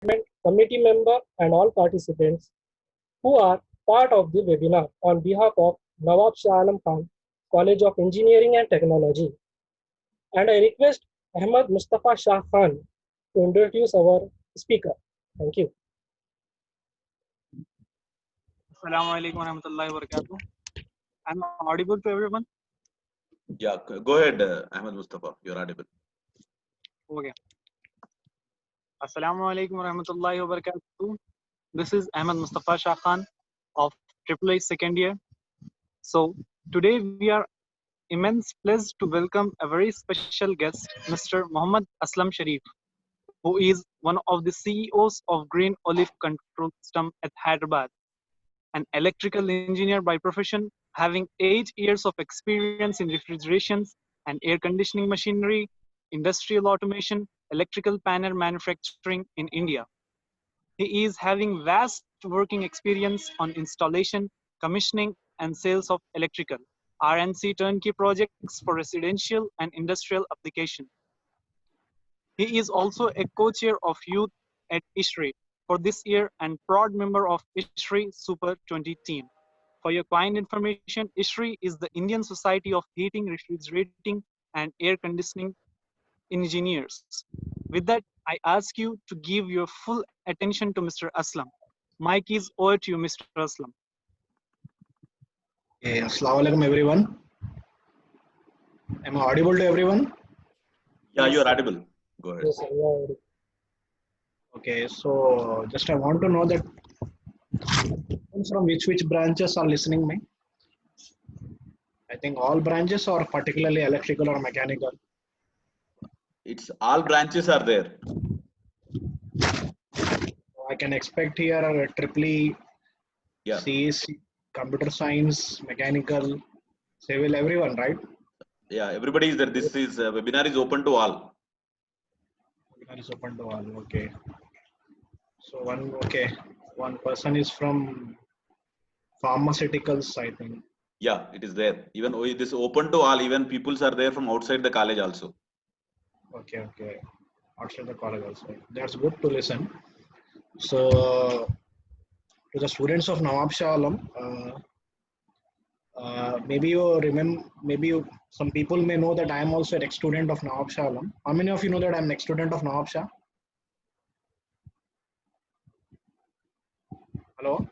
committee member and all participants who are part of the webinar on behalf of Nawab Shah Alam Khan, College of Engineering and Technology. And I request Ahmad Mustafa Shah Khan to introduce our speaker. Thank you. Assalamu alaikum warahmatullahi wabarakatuh. I'm audible to everyone? Yeah, go ahead, Ahmed Mustafa. You're audible. Okay. Assalamu alaikum warahmatullahi wabarakatuh. This is Ahmed Mustafa Shah Khan of AAA second year. So today we are immense pleased to welcome a very special guest, Mr. Muhammad Aslam Sharif, who is one of the CEOs of Green Olive Control System at Hyderabad, an electrical engineer by profession, having 8 years of experience in refrigerations and air conditioning machinery, industrial automation, electrical panel manufacturing in India. He is having vast working experience on installation, commissioning, and sales of electrical, RNC turnkey projects for residential and industrial application. He is also a co-chair of youth at ISHRI for this year and proud member of ISHRI Super 20 team. For your kind information, ISHRI is the Indian Society of Heating, Refrigerating, and Air Conditioning Engineers. With that, I ask you to give your full attention to Mr. Aslam. Mike is over to you, Mr. Aslam. Hey, Assalamu alaikum everyone. Am I audible to everyone? Yeah, you're audible. Go ahead. Yes, sir. Yeah. Okay, so just I want to know that from which branches are listening me? I think all branches or particularly electrical or mechanical. It's all branches are there. I can expect here a triple Yeah. CEC, computer science, mechanical, civil, everyone, right? Yeah, everybody is there. This is webinar is open to all. Webinar is open to all. Okay. So one person is from pharmaceuticals, I think. Yeah, it is there. Even this open to all. Even peoples are there from outside the college also. Okay. Outside the college also. That's good to listen. So, to the students of Nawab Shah Alam, maybe you remember, some people may know that I am also an ex-student of Nawab Shah Alam. How many of you know that I am an ex-student of Nawab Shah? Hello?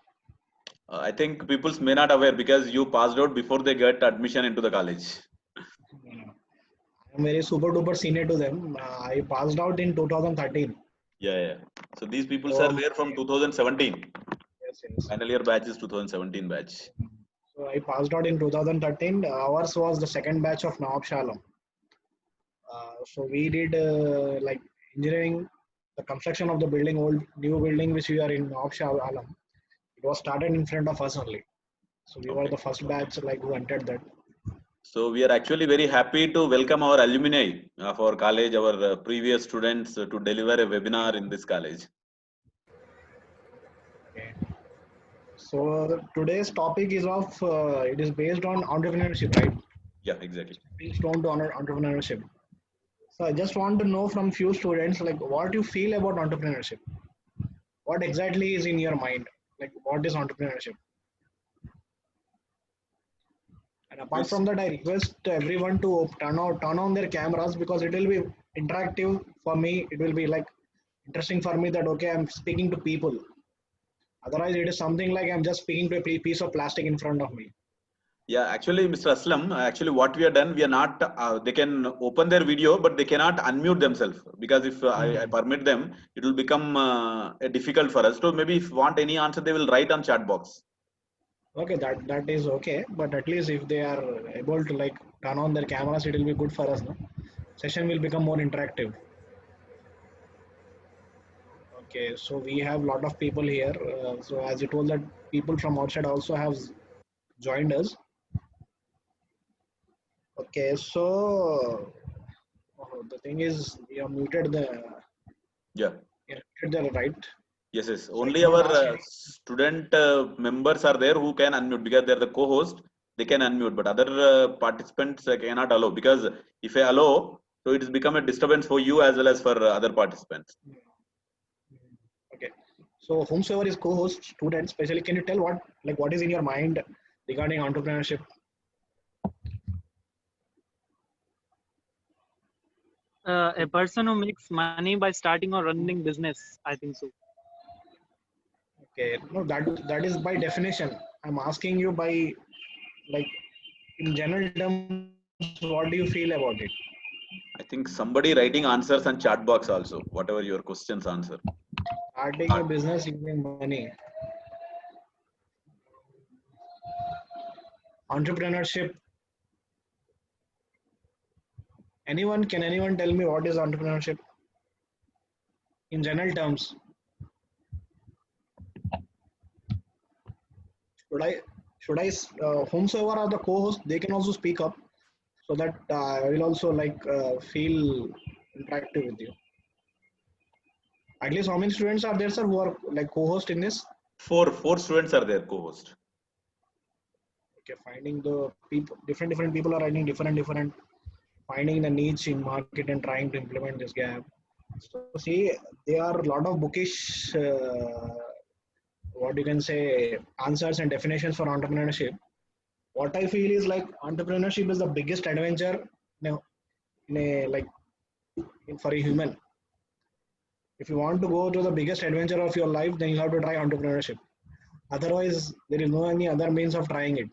I think peoples may not aware because you passed out before they get admission into the college. I am very super duper senior to them. I passed out in 2013. Yeah. So these peoples are there from 2017. Yes. Final year batch is 2017 batch. So I passed out in 2013. Ours was the second batch of Nawab Shah Alam. So we did like engineering, the construction of the new building which we are in Nawab Shah Alam. It was started in front of us only. So we were the first batch like who entered that. So we are actually very happy to welcome our alumni of our college, our previous students to deliver a webinar in this college. Okay. So today's topic is it is based on entrepreneurship, right? Yeah, exactly. Based on entrepreneurship. So I just want to know from few students like what you feel about entrepreneurship. What exactly is in your mind? Like what is entrepreneurship? And apart from that, I request everyone to turn on their cameras because it will be interactive for me. It will be like interesting for me that okay, I'm speaking to people. Otherwise, it is something like I'm just speaking to a piece of plastic in front of me. Yeah, actually, Mr. Aslam, actually what we have done, we are not, they can open their video, but they cannot unmute themselves because if I permit them, it will become difficult for us. So maybe if want any answer, they will write on chat box. Okay, that is okay. But at least if they are able to like turn on their cameras, it will be good for us. No? Session will become more interactive. Okay, so we have a lot of people here. So as you told that people from outside also have joined us. Okay, so the thing is we are muted Yeah. Right? Yes. Only our student members are there who can unmute because they are the co-host. They can unmute, but other participants cannot allow because if I allow, so it has become a disturbance for you as well as for other participants. Okay. So whomsoever is co-host, student, especially, can you tell what is in your mind regarding entrepreneurship? A person who makes money by starting or running business, I think so. Okay. No, that is by definition. I'm asking you by like in general terms, what do you feel about it? I think somebody writing answers on chat box also, whatever your questions answer. Starting a business using money, entrepreneurship. Anyone tell me what is entrepreneurship in general terms? Should I whomsoever are the co-hosts, they can also speak up so that I will also feel interactive with you. At least how many students are there, sir, who are like co-host in this? Four students are there co-host. Okay, finding the people, different people are writing different, finding the niche in market and trying to implement this gap. So see, there are a lot of bookish, what you can say, answers and definitions for entrepreneurship. What I feel is like entrepreneurship is the biggest adventure in a for a human. If you want to go to the biggest adventure of your life, then you have to try entrepreneurship. Otherwise, there is no any other means of trying it.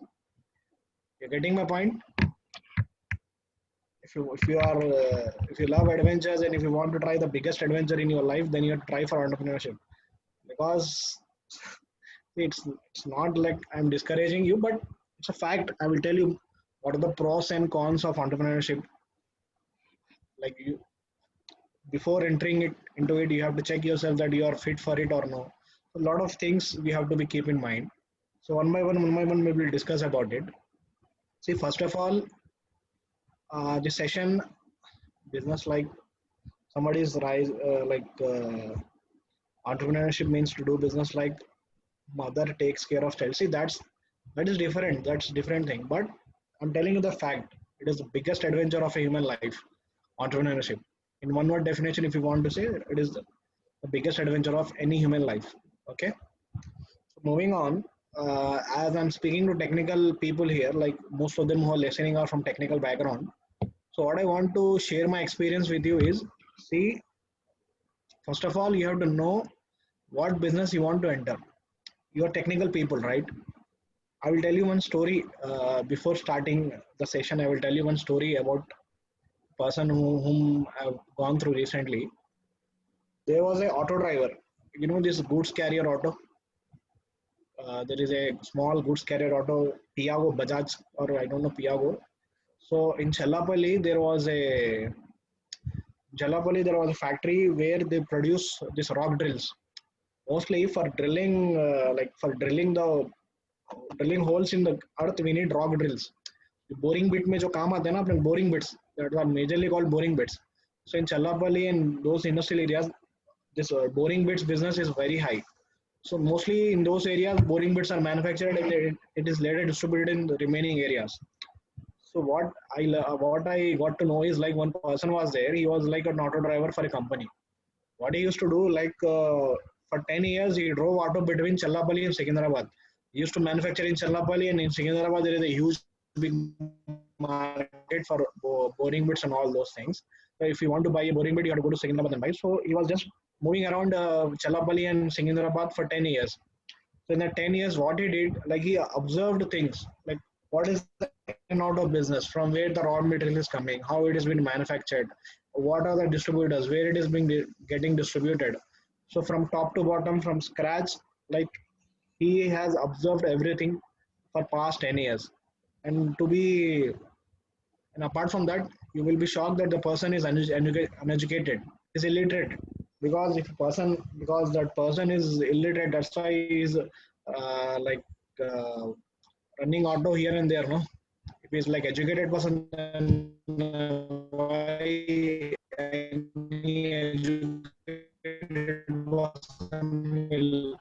You're getting my point? If you love adventures and if you want to try the biggest adventure in your life, then you have to try for entrepreneurship. Because it's not like I'm discouraging you, but it's a fact. I will tell you what are the pros and cons of entrepreneurship. Like you, before entering it into it, you have to check yourself that you are fit for it or no. A lot of things we have to be keep in mind. So one by one, we will discuss about it. See, first of all, this session, business like somebody's rise, entrepreneurship means to do business like mother takes care of child. See, that is different. That's different thing. But I'm telling you the fact. It is the biggest adventure of a human life. Entrepreneurship. In one word definition, if you want to say, it is the biggest adventure of any human life. Okay. So moving on, as I'm speaking to technical people here, like most of them who are listening are from technical background. So what I want to share my experience with you is, see, first of all, you have to know what business you want to enter. You're technical people, right? I will tell you one story before starting the session. I will tell you one story about person whom I've gone through recently. There was a auto driver. You know this goods carrier auto. There is a small goods carrier auto, Piago Bajaj, or I don't know Piago. So in Challapalli there was a factory where they produce these rock drills. Mostly for drilling, drilling holes in the earth, we need rock drills. The boring bit में जो काम आते हैं ना अपने boring bits, that are majorly called boring bits. So in Challapalli and those industrial areas, this boring bits business is very high. So mostly in those areas, boring bits are manufactured and it is later distributed in the remaining areas. So what I got to know is like one person was there. He was like an auto driver for a company. What he used to do, for 10 years, he drove auto between Challapalli and Secunderabad. He used to manufacture in Challapalli, and in Secunderabad there is a huge big market for boring bits and all those things. So if you want to buy a boring bit, you have to go to Secunderabad and buy. So he was just moving around Challapalli and Secunderabad for 10 years. So in that 10 years, what he did, like he observed things, like what is the in and out of business, from where the raw material is coming, how it is being manufactured, what are the distributors, where it is being getting distributed. So from top to bottom, from scratch, like he has observed everything for past 10 years. And apart from that, you will be shocked that the person is uneducated, is illiterate. Because that person is illiterate, that's why he is uh, running auto here and there, no? If he's like educated person, then why any educated person will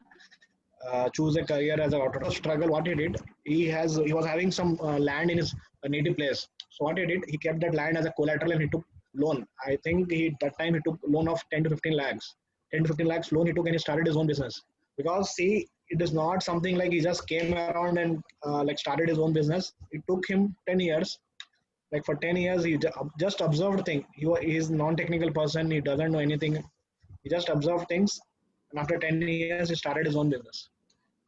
choose a career as an auto struggle? What he did, he was having some land in his native place. So what he did, he kept that land as a collateral and he took loan. I think he that time he took loan of 10 to 15 lakhs. 10 to 15 lakhs loan he took and he started his own business. Because see, it is not something like he just came around and like started his own business. It took him 10 years. Like for 10 years, he just observed things. He is non-technical person. He doesn't know anything. He just observed things. And after 10 years, he started his own business.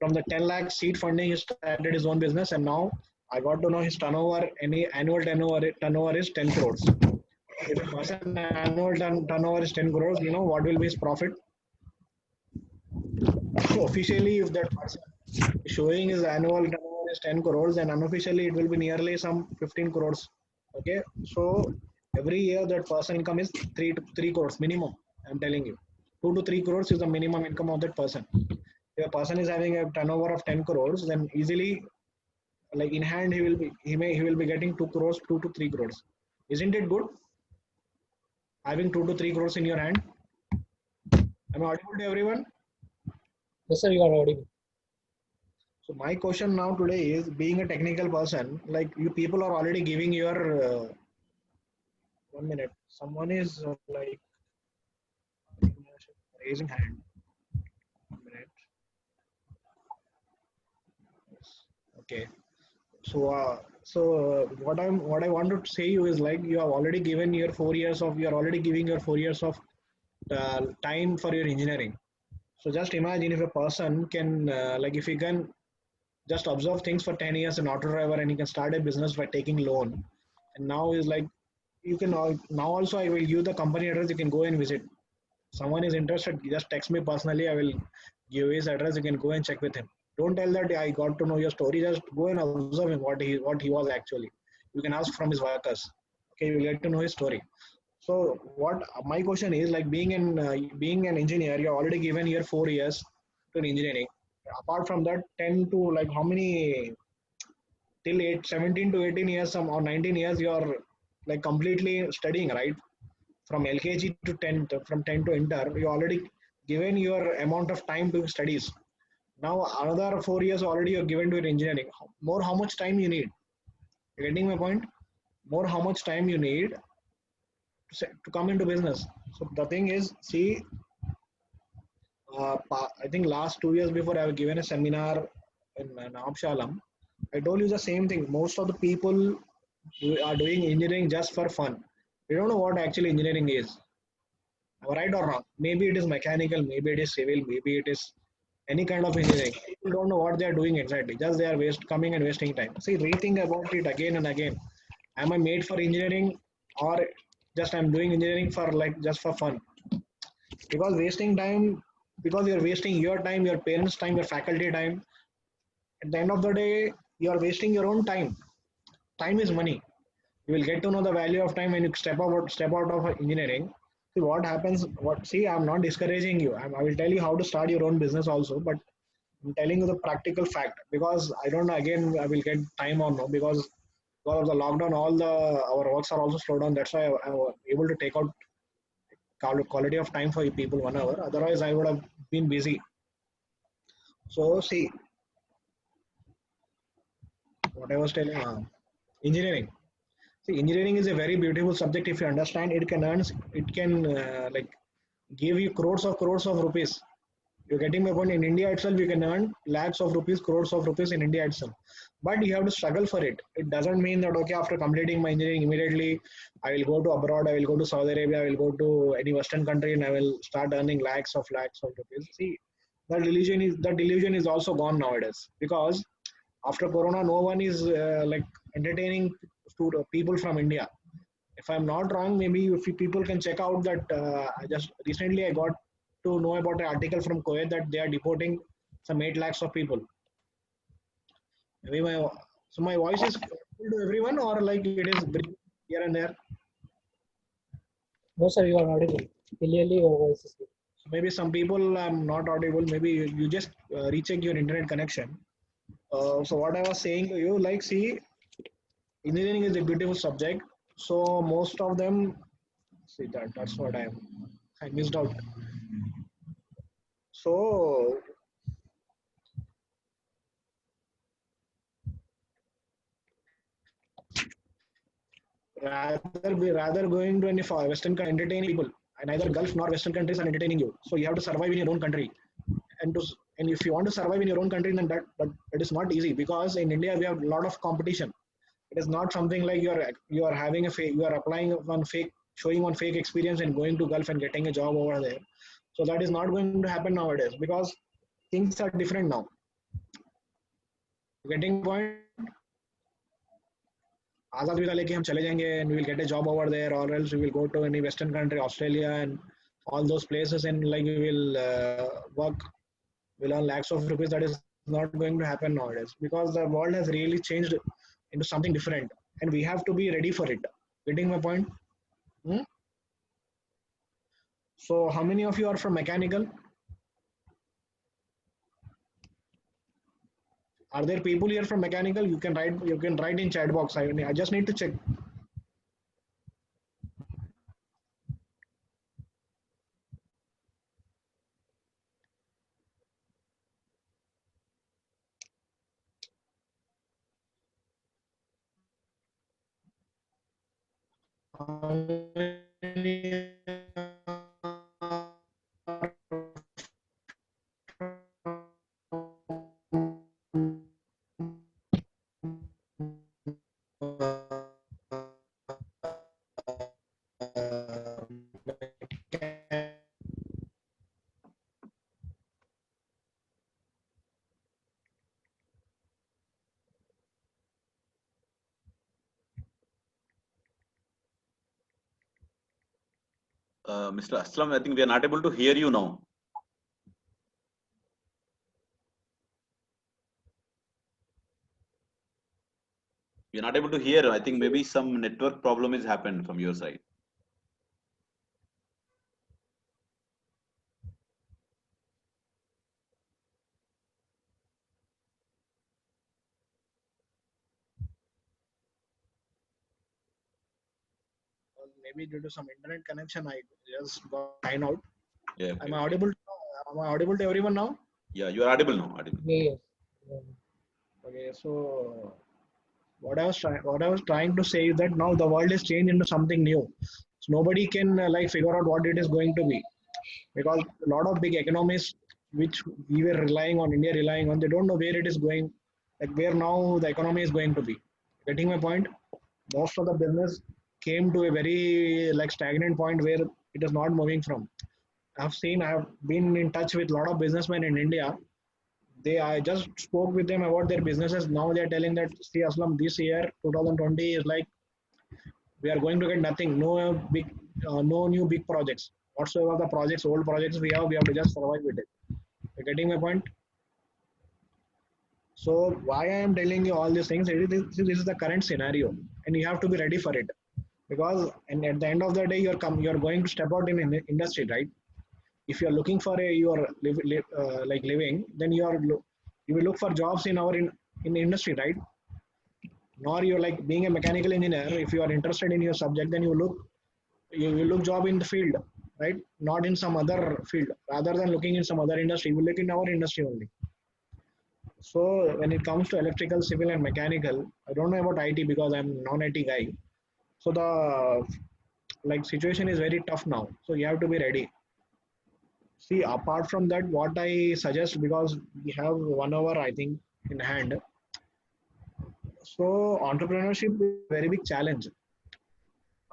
From the 10 lakh seed funding, he started his own business. And now I got to know his turnover, any annual turnover is 10 crores. If a person annual turnover is 10 crores, you know what will be his profit? Officially, if that person is showing his annual turnover is 10 crores, and unofficially it will be nearly some 15 crores. Okay, so every year that person income is 3 crores minimum. I'm telling you, 2 to 3 crores is the minimum income of that person. If a person is having a turnover of 10 crores, then easily, like in hand, he will be getting 2 crores, 2 to 3 crores. Isn't it good? Having 2 to 3 crores in your hand. Am I audible to everyone? Yes, sir, you are audible. So my question now today is, being a technical person, like you people are already giving your 1 minute. Someone is like raising hand. 1 minute. Okay. What I want to say you is, like, you have already given your 4 years of you are already giving your 4 years of time for your engineering. So just imagine if a person can like if he can just observe things for 10 years an auto driver, and he can start a business by taking loan, and now is like, you can now also I will give the company address, you can go and visit. Someone is interested, just text me personally, I will give his address, you can go and check with him. Don't tell that I got to know your story, just go and observe him, what he was actually. You can ask from his workers. Okay, you will get to know his story. So what my question is, like, being an engineer, you're already given your 4 years to engineering. Apart from that, 10 to, like, how many, till 17 to 18 years, some or 19 years, you're like completely studying, right? From LKG to 10th, from 10 to inter, you already given your amount of time to studies. Now another 4 years already you're given to your engineering. More, how much time you need? You're getting my point? More, how much time you need to come into business. So the thing is, see, I think last 2 years before, I've given a seminar in Naab I told you the same thing. Most of the people who are doing engineering just for fun. They don't know what actually engineering is. Am I right or wrong? Maybe it is mechanical, maybe it is civil, maybe it is any kind of engineering. People don't know what they are doing exactly. Just they are coming and wasting time. See, rethink about it again and again. Am I made for engineering, or just I'm doing engineering for, like, just for fun? Because wasting time, because you're wasting your time, your parents' time, your faculty time. At the end of the day, you're wasting your own time. Time is money. You will get to know the value of time when you step out of engineering. See what happens. See, I'm not discouraging you. I will tell you how to start your own business also, but I'm telling you the practical fact, because I don't know again I will get time or no, because of the lockdown, our works are also slowed down. That's why I was able to take out quality of time for you people 1 hour. Otherwise, I would have been busy. So see, what I was telling, engineering. See, engineering is a very beautiful subject. If you understand, it can like give you crores of rupees. You're getting my point. In India itself, you can earn lakhs of rupees, crores of rupees in India itself. But you have to struggle for it. It doesn't mean that, okay, after completing my engineering, immediately I will go to abroad, I will go to Saudi Arabia, I will go to any Western country, and I will start earning lakhs of rupees. See, that delusion is also gone nowadays, because after Corona, no one is like entertaining people from India. If I'm not wrong, maybe if people can check out that just recently I got to know about an article from Kuwait that they are deporting some 8 lakhs of people. Maybe so my voice is clear to everyone, or like it is here and there. No, sir, you are audible. Clearly, your voice is clear. So maybe some people I'm not audible. Maybe you just recheck your internet connection. So what I was saying to you, like, see, engineering is a beautiful subject. So most of them, see, that's what I missed out. So rather going to any Western country, entertaining people. neither Gulf nor Western countries are entertaining you. So you have to survive in your own country. And if you want to survive in your own country, then that is not easy, because in India we have a lot of competition. It is not something like you are having a fake, you are applying one fake, showing one fake experience and going to Gulf and getting a job over there. So that is not going to happen nowadays, because things are different now. Getting point? Azad visa लेके हम चले जाएंगे and we will get a job over there, or else we will go to any Western country, Australia and all those places, and like we will work, we'll earn lakhs of rupees. That is not going to happen nowadays, because the world has really changed into something different, and we have to be ready for it. Getting my point? Hmm? So how many of you are from mechanical? Are there people here from mechanical? You can write in chat box. I just need to check. Mr. Aslam, I think we are not able to hear you now. We are not able to hear. I think maybe some network problem has happened from your side. Maybe due to some internet connection, I just got sign out. Yeah. Am I audible? Am I audible to everyone now? Yeah, you are audible now. Audible. Yes. Okay, so what I was trying to say is that now the world is changed into something new. So nobody can like figure out what it is going to be, because a lot of big economies which we were relying on, India relying on, they don't know where it is going, like where now the economy is going to be. Getting my point? Most of the business came to a very like stagnant point where it is not moving from. I have been in touch with a lot of businessmen in India. I just spoke with them about their businesses. Now they are telling that, see, Aslam, this year 2020 is like we are going to get nothing, no new big projects. Whatsoever the projects, old projects we have to just survive with it. You're getting my point? So why I am telling you all these things? This is the current scenario, and you have to be ready for it, because and at the end of the day, you're going to step out in an industry, right? If you are looking for like living, then you will look for jobs in the industry, right? Nor you're like being a mechanical engineer. If you are interested in your subject, then you will look job in the field, right? Not in some other field. Rather than looking in some other industry, you will look in our industry only. So when it comes to electrical, civil, and mechanical, I don't know about IT because I'm non-IT guy. So the like situation is very tough now. So you have to be ready. See, apart from that, what I suggest, because we have 1 hour, I think, in hand. So entrepreneurship is a very big challenge.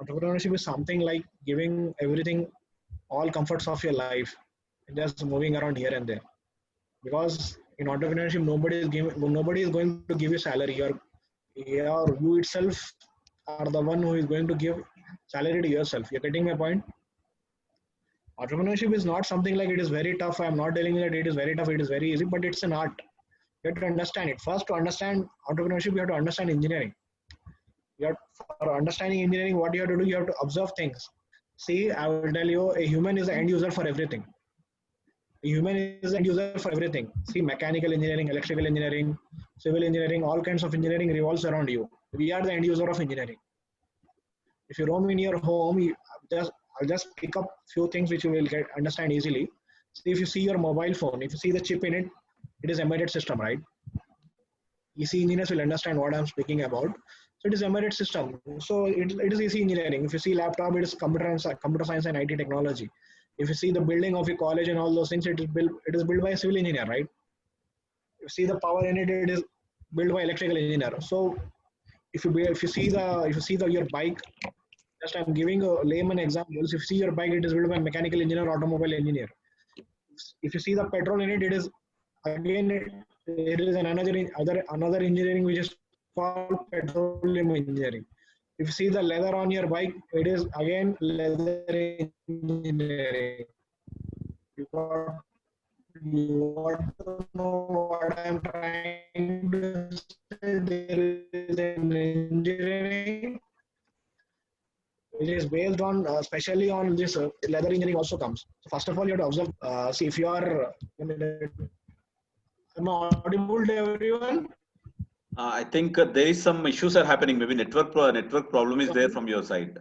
Entrepreneurship is something like giving everything, all comforts of your life, and just moving around here and there. Because in entrepreneurship, nobody is going to give you salary. You itself are the one who is going to give salary to yourself. You're getting my point? Entrepreneurship is not something like it is very tough. I'm not telling you that it is very tough, it is very easy, but it's an art. You have to understand it. First, to understand entrepreneurship, you have to understand engineering. For understanding engineering, what you have to do, you have to observe things. See, I will tell you, a human is the end user for everything. A human is the end user for everything. See, mechanical engineering, electrical engineering, civil engineering, all kinds of engineering revolves around you. We are the end user of engineering. If you roam in your home, I'll just pick up few things which you will understand easily. See, if you see your mobile phone, if you see the chip in it, it is embedded system, right? EC engineers will understand what I'm speaking about. So it is embedded system. So it is easy engineering. If you see laptop, it is computer science and IT technology. If you see the building of a college and all those things, it is built by a civil engineer, right? If you see the power in it, it is built by electrical engineer. So if you see the your bike, just I'm giving a layman example. If you see your bike, it is built by mechanical engineer, automobile engineer. If you see the petrol in it, it is again it is another engineering which is called petroleum engineering. If you see the leather on your bike, it is again leather engineering. You got, you want to know what I'm trying to say? There is an engineering which is based on especially on this leather engineering also comes. So first of all, you have to observe. See if you are. Am I audible to everyone? I think there is some issues are happening. Maybe network problem is there from your side.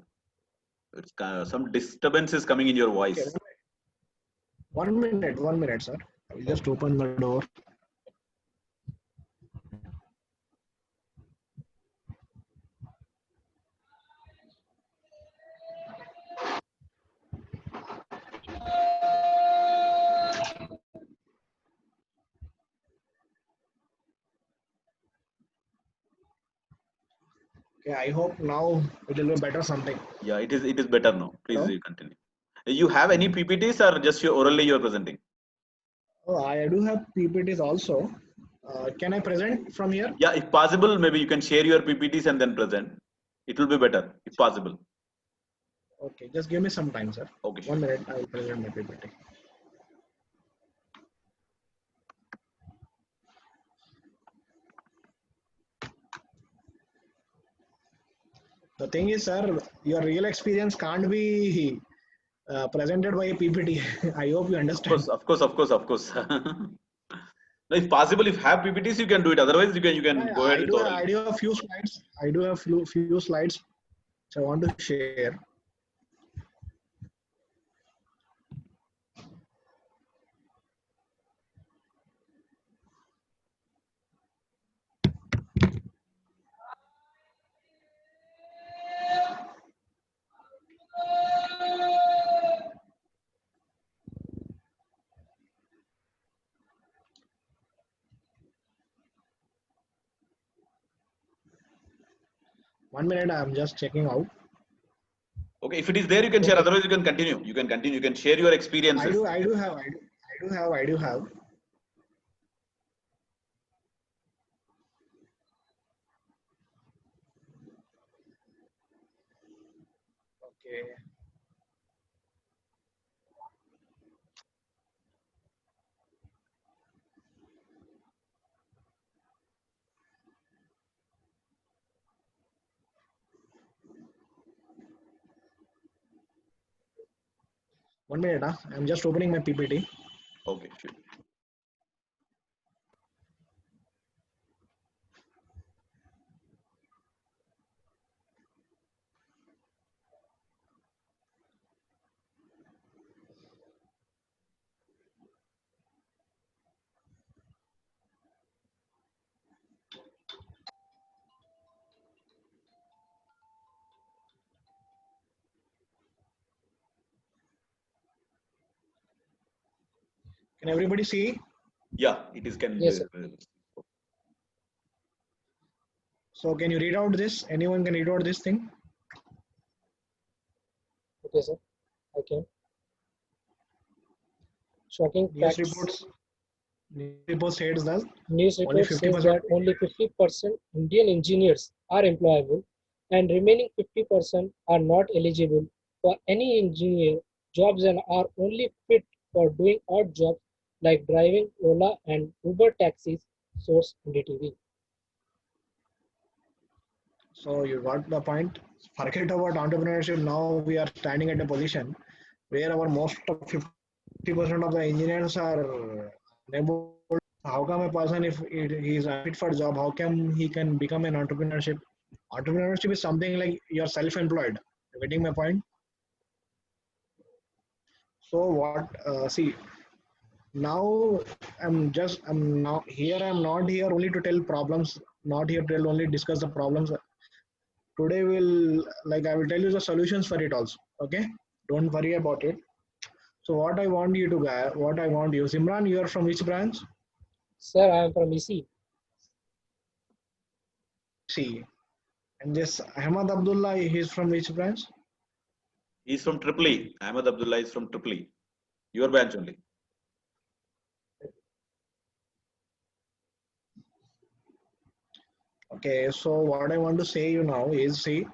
It's some disturbance is coming in your voice. Okay. 1 minute, sir. I will just open the door. Okay, I hope now it will be better something. Yeah, it is better now. Please Hello? you continue. You have any PPTs or just your orally you are presenting? Oh, I do have PPTs also. Can I present from here? Yeah, if possible, maybe you can share your PPTs and then present. It will be better if possible. Okay, just give me some time, sir. Okay. 1 minute, I will present my PPT. The thing is, sir, your real experience can't be presented by a PPT. I hope you understand. Of course. No, if possible, if have PPTs, you can do it. Otherwise, you can Yeah, go ahead with I orally. do have a few slides. I do have few slides which I want to share. One minute, I'm just checking out. Okay, if it is there, you can share. Okay. Otherwise, you can continue. You can continue. You can share your experiences. I do have. Okay. One minute, I'm just opening my PPT. Okay, sure. Can everybody see? Yeah, it is can. Yes, sir. So can you read out this? Anyone can read out this thing? Okay, sir. I can. Shocking News facts. reports says that News only report says 50%. that only 50% Indian engineers are employable and remaining 50% are not eligible for any engineer jobs and are only fit for doing odd jobs like driving Ola and Uber taxis, source NDTV. So you got the point. Forget about entrepreneurship. Now we are standing at a position where our most of 50% of the engineers are unable. How come a person, if he is fit for job, how come he can become an entrepreneurship? Entrepreneurship is something like you're self-employed. You getting my point? So what? See, now I'm not here only to tell problems. Not here to only discuss the problems. today I will tell you the solutions for it also. Okay, don't worry about it. So what I want you, Simran, you are from which branch? Sir, I am from EC. See, and this Ahmad Abdullah, he's from which branch? He's from Tripoli. Ahmed Abdullah is from Tripoli. Your branch only. Okay, so what I want to say you now is, see,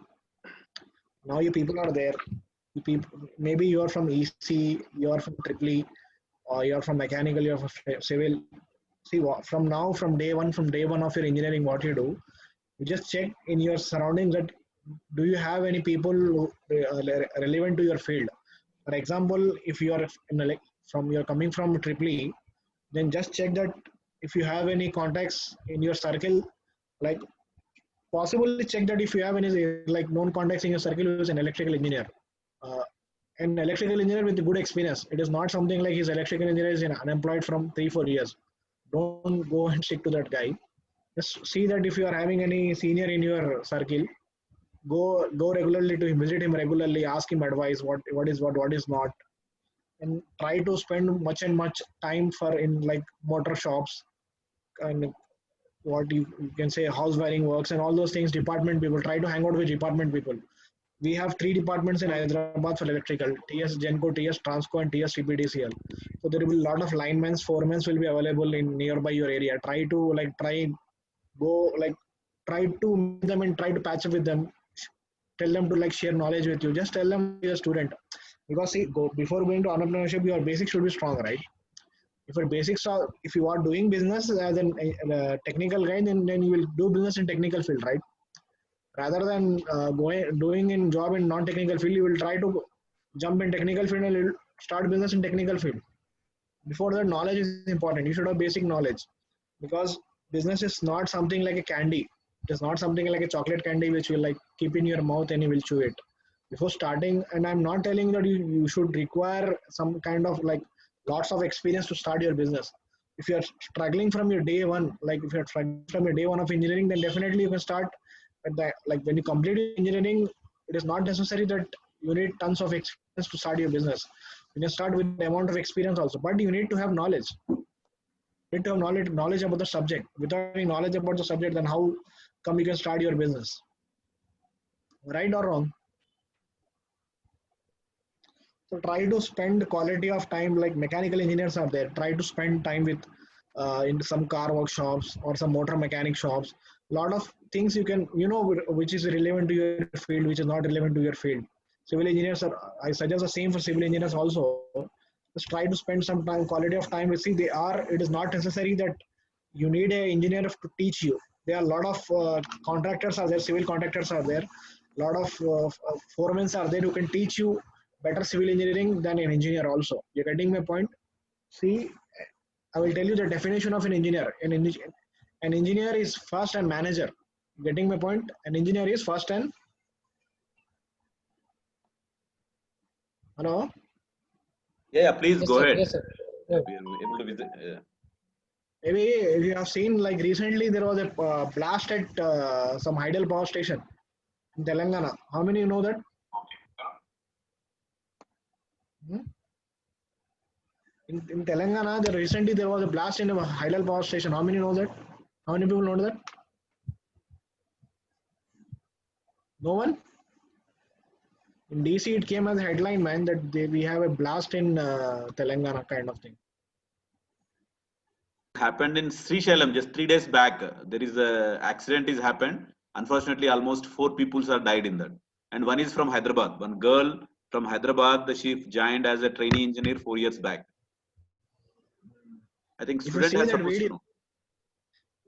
now you people are there. You people, maybe you are from EC, you are from Tripoli, or you are from mechanical, you are from civil. See, from day one of your engineering, what you do, you just check in your surroundings that do you have any people relevant to your field. For example, if you are you're coming from Tripoli, then just check that if you have any contacts in your circle, like possibly check that if you have any like known contacts in your circle who is an electrical engineer. Uh, an electrical engineer with good experience. It is not something like his electrical engineer is unemployed from 3-4 years. Don't go and stick to that guy. Just see that if you are having any senior in your circle, go regularly to him, visit him regularly, ask him advice, what is not, and try to spend much time for in like motor shops and what you can say house wiring works and all those things. Department people, try to hang out with department people. We have 3 departments in Hyderabad for electrical: TS Genco, TS Transco, and TS CPDCL. So there will be a lot of linemen, foremen will be available in nearby your area. Go like try to meet them and try to patch up with them. Tell them to like share knowledge with you. Just tell them you're a student, because see, before going to entrepreneurship, your basics should be strong, right? If you are doing business as a technical guy, then you will do business in technical field, right? Rather than doing in job in non-technical field, you will try to jump in technical field and you'll start business in technical field. Before that, knowledge is important. You should have basic knowledge, because business is not something like a candy. It is not something like a chocolate candy which will like keep in your mouth and you will chew it before starting. And I'm not telling that you should require some kind of like lots of experience to start your business. If you're struggling from your day one, like if you're struggling from your day one of engineering, then definitely you can start at that. Like when you complete engineering, it is not necessary that you need tons of experience to start your business. You can start with the amount of experience also, but you need to have knowledge. You need to have knowledge about the subject. Without any knowledge about the subject, then how come you can start your business? Right or wrong? So try to spend quality of time, like mechanical engineers are there. Try to spend time with in some car workshops or some motor mechanic shops. Lot of things you can, which is relevant to your field, which is not relevant to your field. Civil engineers are, I suggest the same for civil engineers also. Just try to spend some time, quality of time. See, it is not necessary that you need an engineer to teach you. There are a lot of contractors are there, civil contractors are there. A lot of foremen are there who can teach you better civil engineering than an engineer also. You're getting my point? See, I will tell you the definition of an engineer. An engineer is first and manager. Getting my point? An engineer is first and hello. Yeah, please Yes, go sir. ahead. Yes, sir. Yeah. We are able to visit. Maybe if you have seen, like recently there was a blast at some Hydel power station in Telangana. How many you know that? Hmm? In Telangana, recently there was a blast in a Hydel power station. How many know that? How many people know that? No one? In DC, it came as a headline, man, that we have a blast in Telangana kind of thing. Happened in Srisailam just 3 days back. There is a accident is happened. Unfortunately, almost 4 people have died in that, and one is from Hyderabad. One girl from Hyderabad, she joined as a trainee engineer 4 years back. I think If you student see has that supposed to video,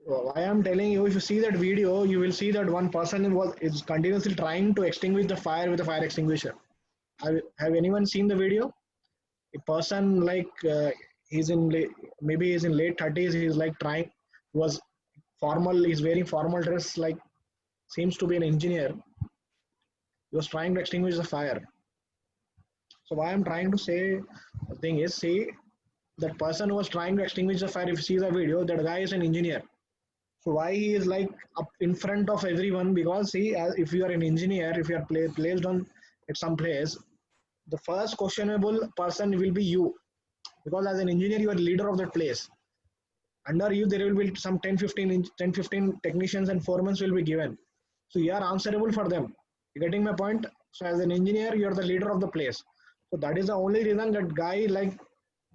know. why I'm telling you, if you see that video, you will see that one person is continuously trying to extinguish the fire with a fire extinguisher. Have anyone seen the video? A person like maybe he's in late 30s. He's like trying, was formal. He's wearing formal dress, like seems to be an engineer. He was trying to extinguish the fire. So why I'm trying to say the thing is, see, that person who was trying to extinguish the fire, if you see the video, that guy is an engineer. So why he is like up in front of everyone? Because see, if you are an engineer, if you are placed on at some place, the first questionable person will be you, because as an engineer you are leader of that place. Under you there will be some 10 15 technicians and foremen will be given, so you are answerable for them. You getting my point? So as an engineer you are the leader of the place. So that is the only reason that guy, like,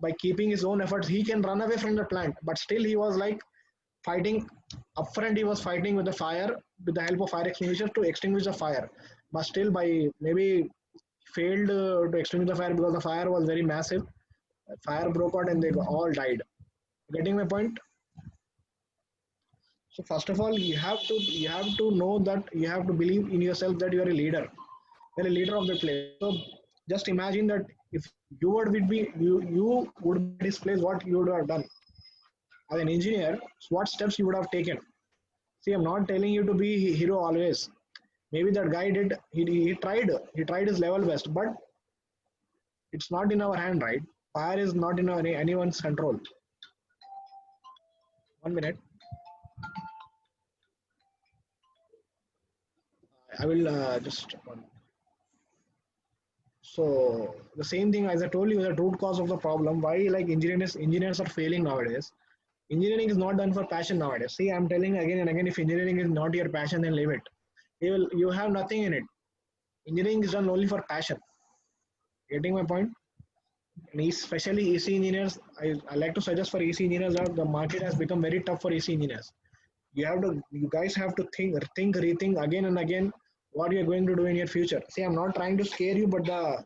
by keeping his own efforts he can run away from the plant, but still he was like fighting upfront. He was fighting with the fire with the help of fire extinguishers to extinguish the fire, but still by maybe failed to extinguish the fire because the fire was very massive. Fire broke out and they all died. Getting my point? So first of all, you have to know that you have to believe in yourself that you are a leader. You're a leader of the place. So just imagine that if you would be at this place, what you would have done as an engineer, what steps you would have taken. See, I'm not telling you to be hero always. Maybe that guy did he tried his level best, but it's not in our hand, right? Fire is not in anyone's control. 1 minute. I will just one. So the same thing as I told you, the root cause of the problem, why like engineers are failing nowadays. Engineering is not done for passion nowadays. See, I'm telling again and again, if engineering is not your passion, then leave it. You have nothing in it. Engineering is done only for passion. Getting my point? And especially EC engineers, I like to suggest for EC engineers that the market has become very tough for EC engineers. You guys have to rethink again and again what you're going to do in your future. See, I'm not trying to scare you, but the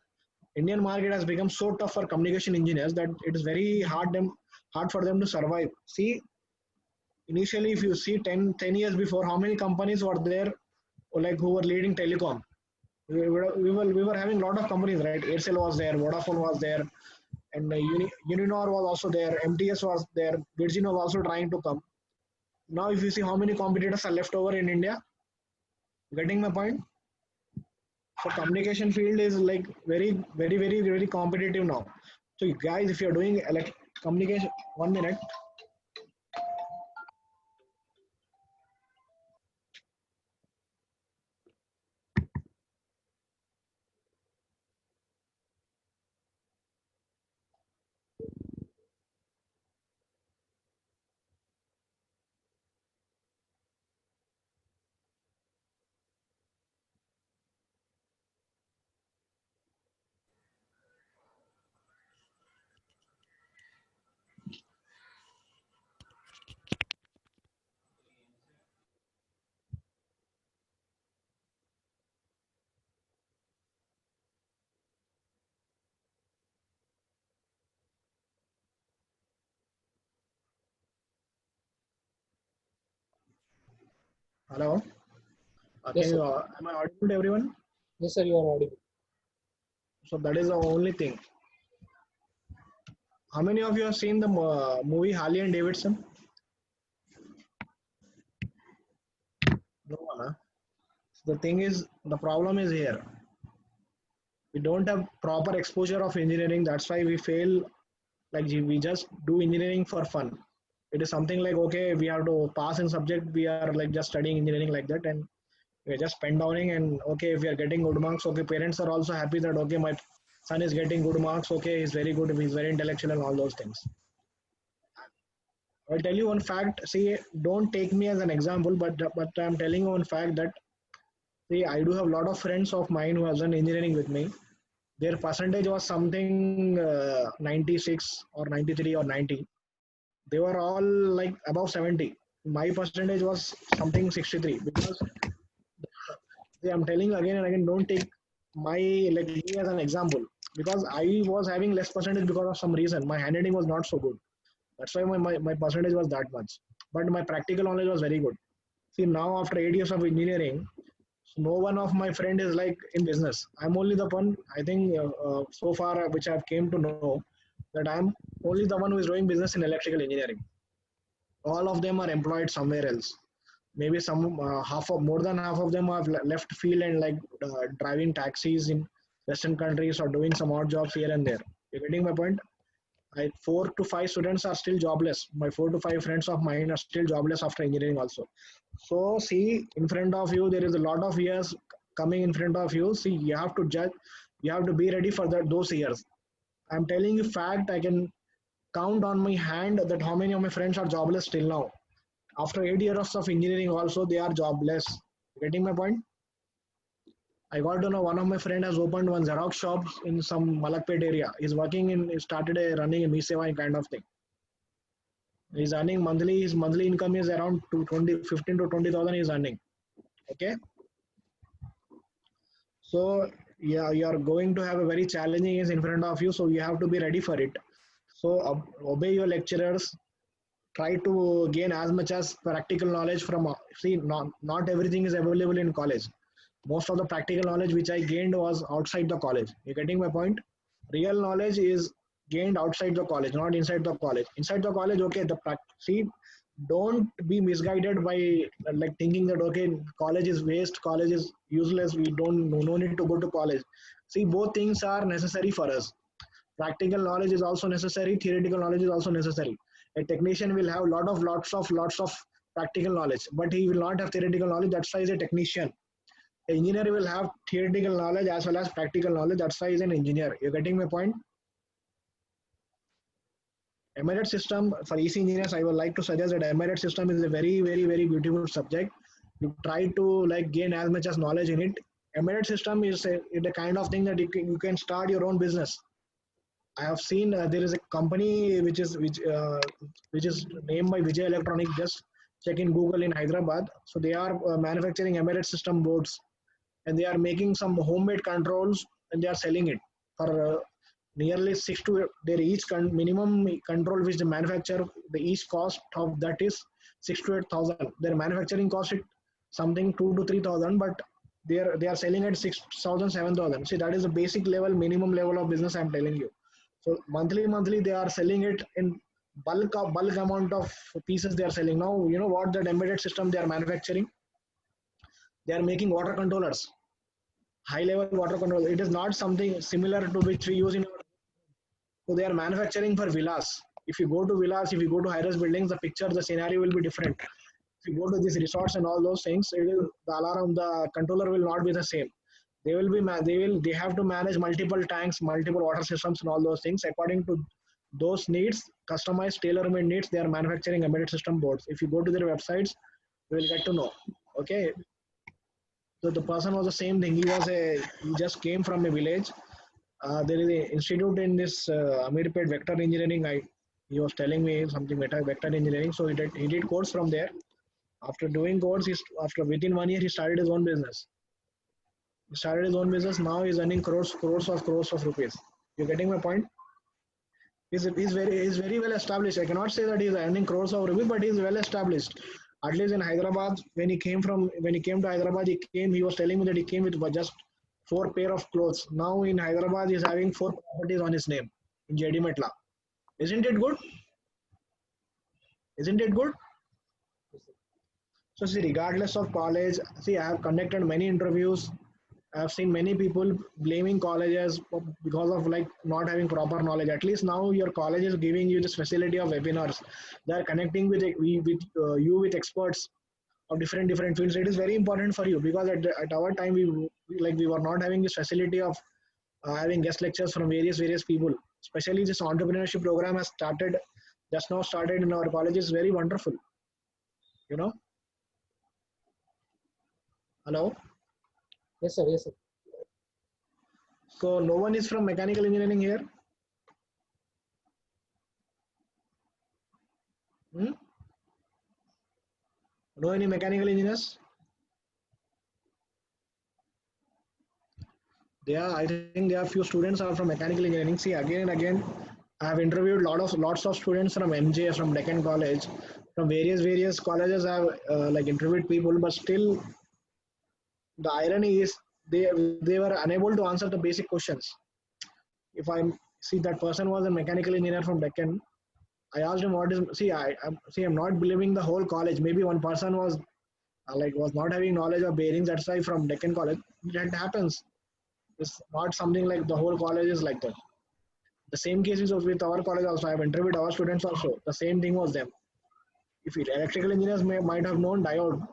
Indian market has become so tough for communication engineers that it is very hard for them to survive. See, initially, if you see 10 years before, how many companies were there, like who were leading telecom? We were having a lot of companies, right? Aircel was there, Vodafone was there, and Uninor was also there, MTS was there, Virgin was also trying to come. Now, if you see how many competitors are left over in India, getting my point? So communication field is like very competitive now. So guys, if you're doing communication, 1 minute. Hello. Yes, sir. Am I audible to everyone? Yes, sir, you are audible. So that is the only thing. How many of you have seen the movie Harley and Davidson? No one. Huh? The thing is, the problem is here. We don't have proper exposure of engineering. That's why we fail. Like we just do engineering for fun. It is something like, okay, we have to pass in subject. We are like just studying engineering like that, and we're just pen downing. And okay, if we are getting good marks, okay, parents are also happy that okay, my son is getting good marks. Okay, he's very good. He's very intellectual and all those things. I'll tell you one fact. See, don't take me as an example, but I'm telling you one fact that see, I do have a lot of friends of mine who have done engineering with me. Their percentage was something 96 or 93 or 90. They were all like above 70. My percentage was something 63 because see, I'm telling you again and again, don't take my like me as an example because I was having less percentage because of some reason. My handwriting was not so good. That's why my percentage was that much. But my practical knowledge was very good. See, now after 8 years of engineering, no one of my friend is like in business. I'm only the one, I think, so far, which I've came to know that I'm only the one who is doing business in electrical engineering. All of them are employed somewhere else. Maybe some more than half of them have left field and like driving taxis in Western countries or doing some odd jobs here and there. You're getting my point? 4 to 5 students are still jobless. My 4 to 5 friends of mine are still jobless after engineering also. So see, in front of you, there is a lot of years coming in front of you. See, you have to judge, you have to be ready for those years. I'm telling you fact, I can count on my hand that how many of my friends are jobless till now. After 8 years of engineering also, they are jobless. Getting my point? I got to know one of my friend has opened one Xerox shop in some Malakpet area. He's working in, he started running a Miseva kind of thing. He's earning monthly, his monthly income is around 15 to 20,000 he's earning. Okay. So yeah, you are going to have a very challenging is in front of you. So you have to be ready for it. So obey your lecturers. Try to gain as much as practical knowledge from, see, not everything is available in college. Most of the practical knowledge which I gained was outside the college. You getting my point? Real knowledge is gained outside the college, not inside the college. Inside the college, okay, see, don't be misguided by like thinking that okay, college is waste, college is useless, we don't no need to go to college. See, both things are necessary for us. Practical knowledge is also necessary, theoretical knowledge is also necessary. A technician will have lots of practical knowledge, but he will not have theoretical knowledge. That's why he's a technician. An engineer will have theoretical knowledge as well as practical knowledge. That's why he's an engineer. You're getting my point? Embedded system for EC engineers, I would like to suggest that embedded system is a very beautiful subject. You try to like gain as much as knowledge in it. Embedded system is a kind of thing that you can start your own business. I have seen there is a company which is named by Vijay Electronic. Just check in Google in Hyderabad. So they are manufacturing embedded system boards, and they are making some homemade controls, and they are selling it for nearly 6 to their each minimum control which they manufacture. The each cost of that is 6 to 8,000. Their manufacturing cost it something 2 to 3,000, but they are selling at 6,000 7,000. See, that is the basic level, minimum level of business I'm telling you. So monthly they are selling it in bulk amount of pieces they are selling. Now you know what that embedded system they are manufacturing. They are making water controllers, high level water controllers. It is not something similar to which we use in our. So they are manufacturing for villas. If you go to villas, if you go to high-rise buildings, the picture, the scenario will be different. If you go to these resorts and all those things, the alarm, the controller will not be the same. They will be they have to manage multiple tanks, multiple water systems, and all those things according to those needs, customized, tailor-made needs. They are manufacturing embedded system boards. If you go to their websites, you will get to know. Okay. So the person was the same thing. He just came from a village. There is an institute in this Amirpet Vector Engineering. He was telling me something vector engineering. So he did course from there. After doing course, within 1 year he started his own business. He started his own business. Now he's earning crores of rupees. You're getting my point? He's very well established. I cannot say that he's earning crores of rupees, but he's well established. At least in Hyderabad, when he came to Hyderabad, he was telling me that he came with just 4 pair of clothes. Now in Hyderabad, he's having 4 properties on his name in JD Metla. Isn't it good? Isn't it good? So see, regardless of college, see, I have conducted many interviews. I have seen many people blaming colleges because of like not having proper knowledge. At least now your college is giving you this facility of webinars. They are connecting with you with experts of different fields. It is very important for you because at our time we were not having this facility of having guest lectures from various people. Especially this entrepreneurship program has just now started in our college. Is very wonderful. You know. Hello. Yes, sir. Yes, sir. So no one is from mechanical engineering here. No any mechanical engineers? I think there are few students are from mechanical engineering. See, again and again, I have interviewed lots of students from MJ, from Deccan College, from various colleges. I have like interviewed people, but still, the irony is they were unable to answer the basic questions. If I see that person was a mechanical engineer from Deccan, I asked him what is. I'm not believing the whole college. Maybe one person was not having knowledge of bearings. That's why from Deccan College that happens. It's not something like the whole college is like that. The same case is with our college also. I have interviewed our students also. The same thing was them. If electrical engineers might have known diode,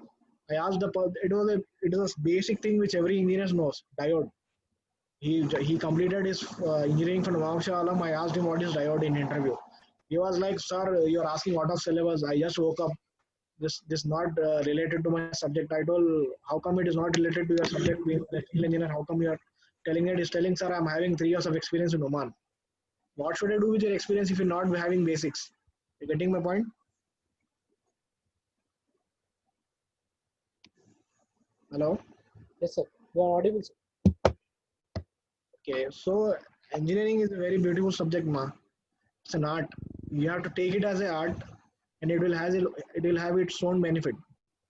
I asked it was a basic thing which every engineer knows, diode. He completed his engineering from Nawab Alam. I asked him what is diode in interview. He was like, "Sir, you're asking out of syllabus. I just woke up. This not related to my subject." I told, "How come it is not related to your subject? Being an electrical engineer, how come you are telling it?" He's telling, "Sir, I'm having 3 years of experience in Oman. What should I do with your experience if you're not having basics?" You getting my point? Hello. Yes, sir. You are audible, sir. Okay, so engineering is a very beautiful subject, ma. It's an art. You have to take it as an art, and it will have its own benefit.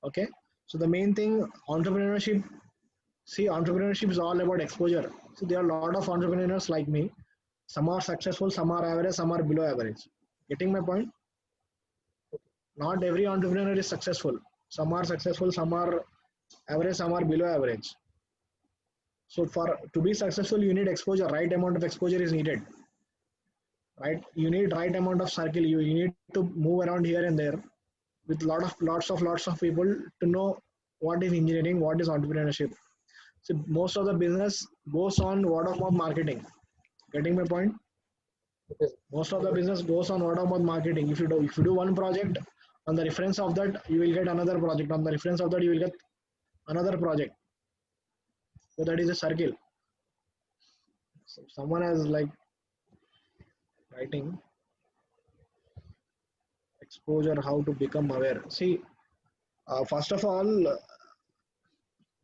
Okay, so the main thing, entrepreneurship. See, entrepreneurship is all about exposure. So there are a lot of entrepreneurs like me. Some are successful, some are average, some are below average. Getting my point? Not every entrepreneur is successful. Some are successful, some are average, some are below average. So to be successful, you need exposure. Right amount of exposure is needed. Right, you need right amount of circle. You need to move around here and there with lots of people to know what is engineering, what is entrepreneurship. So most of the business goes on word of mouth marketing. Getting my point? Yes. Most of the business goes on word of mouth marketing. If you do one project, on the reference of that you will get another project. On the reference of that you will get another project. So that is a circle. So someone has like writing exposure, how to become aware. See, first of all,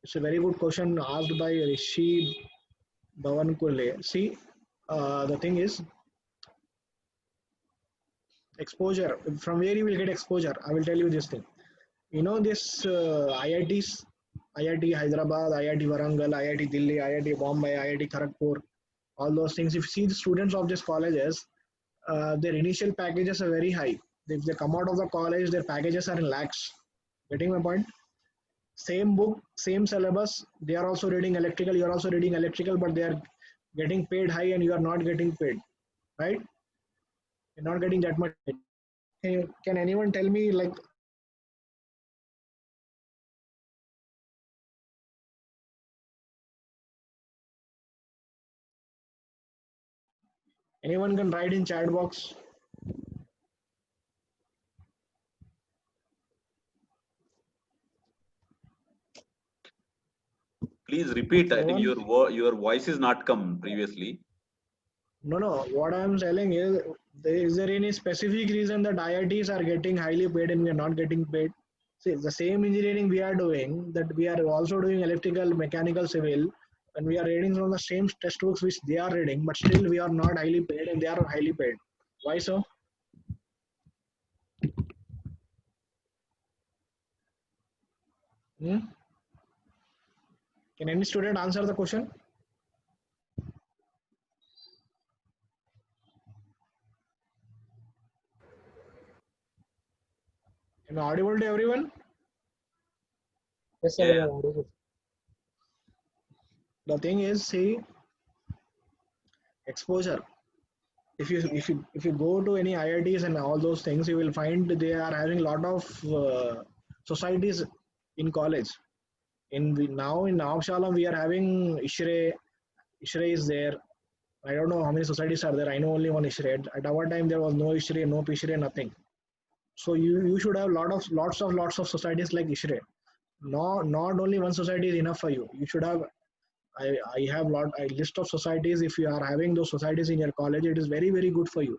it's a very good question asked by Rishi Bhavan Kule. See, the thing is, exposure. From where you will get exposure? I will tell you this thing. You know this IITs, IIT Hyderabad, IIT Warangal, IIT Delhi, IIT Bombay, IIT Kharagpur, all those things. If you see the students of these colleges, their initial packages are very high. If they come out of the college, their packages are in lakhs. Getting my point? Same book, same syllabus. They are also reading electrical. You are also reading electrical, but they are getting paid high, and you are not getting paid, right? You're not getting that much. Can anyone tell me like? Anyone can write in chat box. Please repeat. I think Anyone? your voice is not come previously. No. What I am telling is there any specific reason that IITs are getting highly paid and we are not getting paid? See, the same engineering we are doing, that we are also doing electrical, mechanical, civil, and we are reading from the same textbooks which they are reading, but still we are not highly paid and they are highly paid. Why so? Hmm? Can any student answer the question? Am I audible to everyone? Yes, sir. You Yeah. are audible. The thing is, see, exposure. If you go to any IITs and all those things, you will find they are having a lot of societies in college. Now in Nawab Shalam we are having ISHRE. ISHRE is there. I don't know how many societies are there. I know only one ISHRE. At our time there was no ISHRE, no PISHRE, nothing. So you should have lots of societies like ISHRE. No, not only one society is enough for you. You should have. I have a list of societies. If you are having those societies in your college, it is very good for you,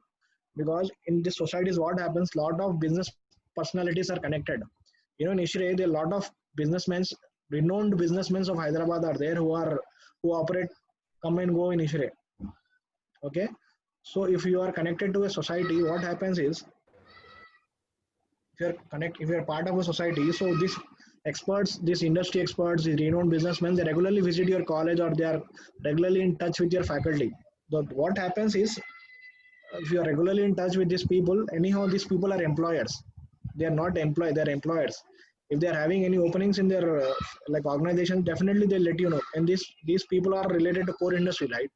because in these societies what happens, lot of business personalities are connected. You know, in ISHRE there are a lot of businessmen, renowned businessmen of Hyderabad are there who operate, come and go in ISHRE. Okay, so if you are connected to a society, what happens is, if you're part of a society, so these experts, these industry experts, these renowned businessmen, they regularly visit your college or they are regularly in touch with your faculty. But what happens is, if you are regularly in touch with these people, anyhow these people are employers. They are not employed, they're employers. If they are having any openings in their like organization, definitely they'll let you know. And these people are related to core industry, right?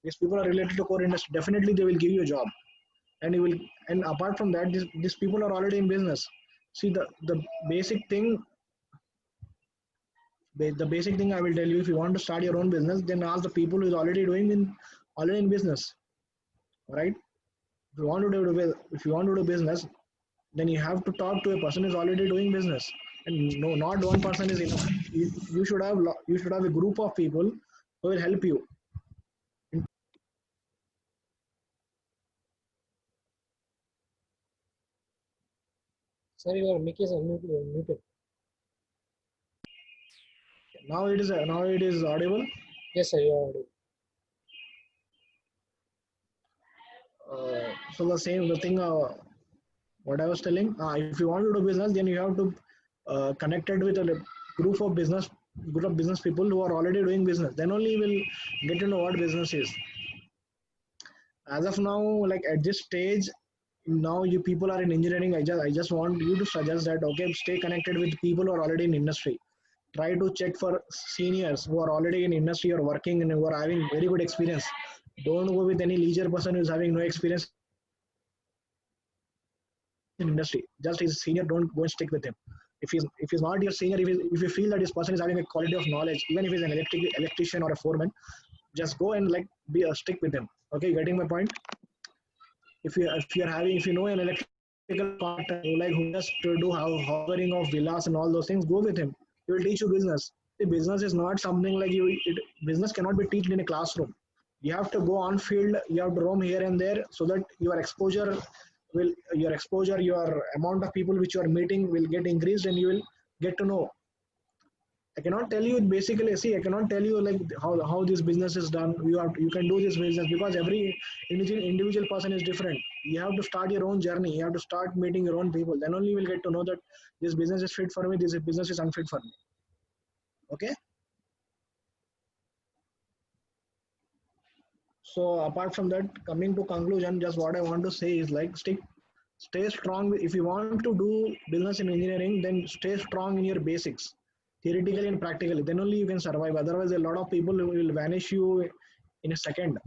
these people are related to core industry, definitely they will give you a job. And you will, and apart from that, these people are already in business. See, the basic thing, the basic thing I will tell you, if you want to start your own business, then ask the people who is already in business, right? If you want to do business, then you have to talk to a person who is already doing business. And no, not one person is enough. You should have you should have a group of people who will help you. Sir, your mic is muted. Now it is audible. Yes, sir, you are audible. So the thing, what I was telling, if you want to do business, then you have to connect it with a group of business people who are already doing business. Then only you will get to know what business is. As of now, like at this stage, now you people are in engineering. I just want you to suggest that, okay, stay connected with people who are already in industry. Try to check for seniors who are already in industry or working and who are having very good experience. Don't go with any leisure person who is having no experience in industry. Just his senior, don't go and stick with him. If he's not your senior, if you feel that this person is having a quality of knowledge, even if he's an electrician or a foreman, just go and like be a stick with him. Okay, getting my point? If you know an electrical contractor who just to do hovering of villas and all those things, go with him. He will teach you business. The business is not something like business cannot be taught in a classroom. You have to go on field. You have to roam here and there so that your amount of people which you are meeting will get increased, and you will get to know. I cannot tell you basically. See, I cannot tell you like how this business is done. You can do this business because every individual person is different. You have to start your own journey. You have to start meeting your own people. Then only you will get to know that this business is fit for me. This business is unfit for me. Okay. So apart from that, coming to conclusion, just what I want to say is like stay strong. If you want to do business in engineering, then stay strong in your basics, theoretically and practically. Then only you can survive. Otherwise, a lot of people will vanish you in a second,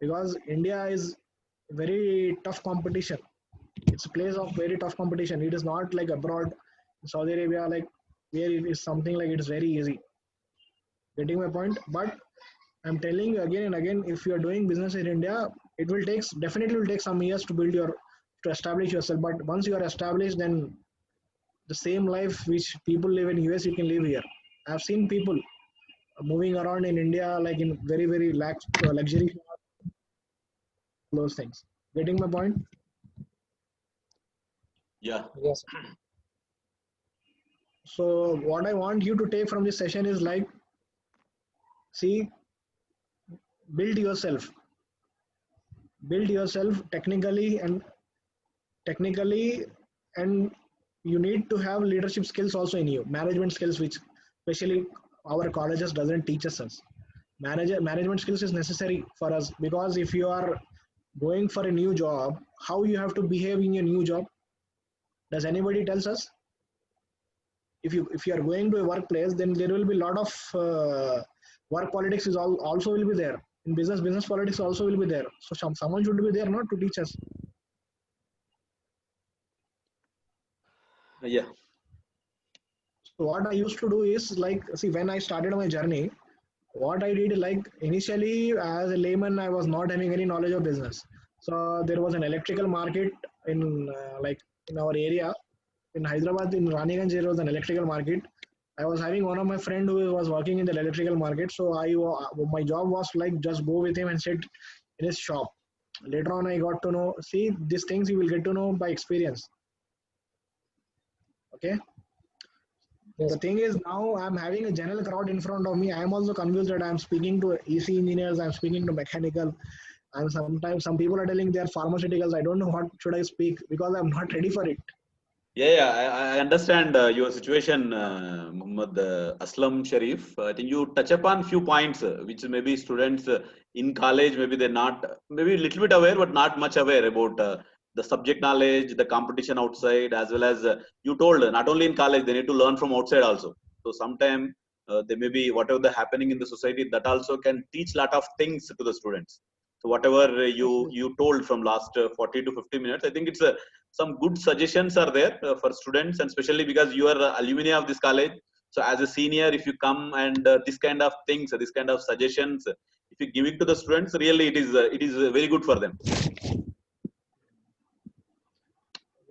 because India is very tough competition. It's a place of very tough competition. It is not like abroad, Saudi Arabia, like where it is something like it's very easy. Getting my point? But I'm telling you again and again, if you are doing business in India, it will take some years to establish yourself. But once you are established, then the same life which people live in US, you can live here. I've seen people moving around in India like in very very luxury, those things. Getting my point? Yeah. Yes. So what I want you to take from this session is like, see, build yourself technically, and you need to have leadership skills also in you, management skills, which especially our colleges doesn't teach us. Management skills is necessary for us, because if you are going for a new job, how you have to behave in your new job, does anybody tells us? If you are going to a workplace, then there will be a lot of work politics is also will be there. In business politics also will be there. So someone should be there not to teach us. Yeah. So what I used to do is like, see, when I started my journey, what I did, like initially as a layman, I was not having any knowledge of business. So there was an electrical market in in our area in Hyderabad, in Raniganj. There was an electrical market. I was having one of my friend who was working in the electrical market. So my job was like just go with him and sit in his shop. Later on, I got to know. See, these things you will get to know by experience. Okay. Yes. The thing is, now I'm having a general crowd in front of me. I'm also confused that I'm speaking to EC engineers, I'm speaking to mechanical, and sometimes some people are telling they're pharmaceuticals. I don't know what should I speak because I'm not ready for it. Yeah, I understand your situation, Muhammad Aslam Sharif. I think you touch upon few points which maybe students in college, maybe they're not, maybe a little bit aware, but not much aware about the subject knowledge, the competition outside, as well as you told not only in college, they need to learn from outside also. So sometimes They may be whatever the happening in the society, that also can teach lot of things to the students. So whatever you told from last 40 to 50 minutes, I think it's some good suggestions are there for students, and especially because you are alumni of this college. So as a senior, if you come and this kind of things, this kind of suggestions, if you give it to the students, really it is very good for them.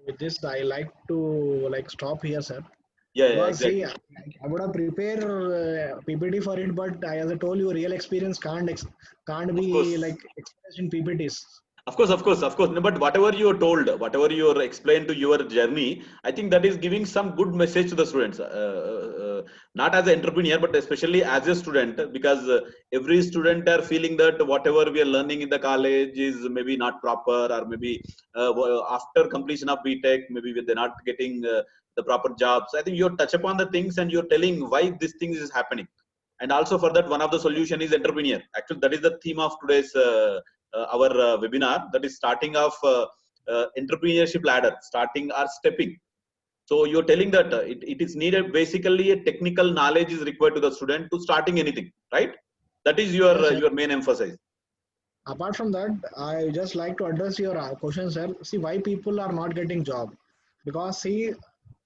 With this, I like to stop here, sir. Yeah, Because exactly. see, I would have prepared PPT for it, but as I told you, real experience can't Of be course. expressed in PPTs. Of course. No, but whatever you told, whatever you explained to your journey, I think that is giving some good message to the students. Not as an entrepreneur, but especially as a student, because every student are feeling that whatever we are learning in the college is maybe not proper, or maybe after completion of BTech, maybe they're not getting the proper jobs. I think you touch upon the things and you're telling why this thing is happening. And also for that, one of the solution is entrepreneur. Actually, that is the theme of today's our webinar, that is starting of entrepreneurship ladder, starting or stepping. So you're telling that it is needed, basically a technical knowledge is required to the student to starting anything, right? That is Yes, sir. your main emphasis. Apart from that, I just like to address your question, sir. See, why people are not getting job? Because see,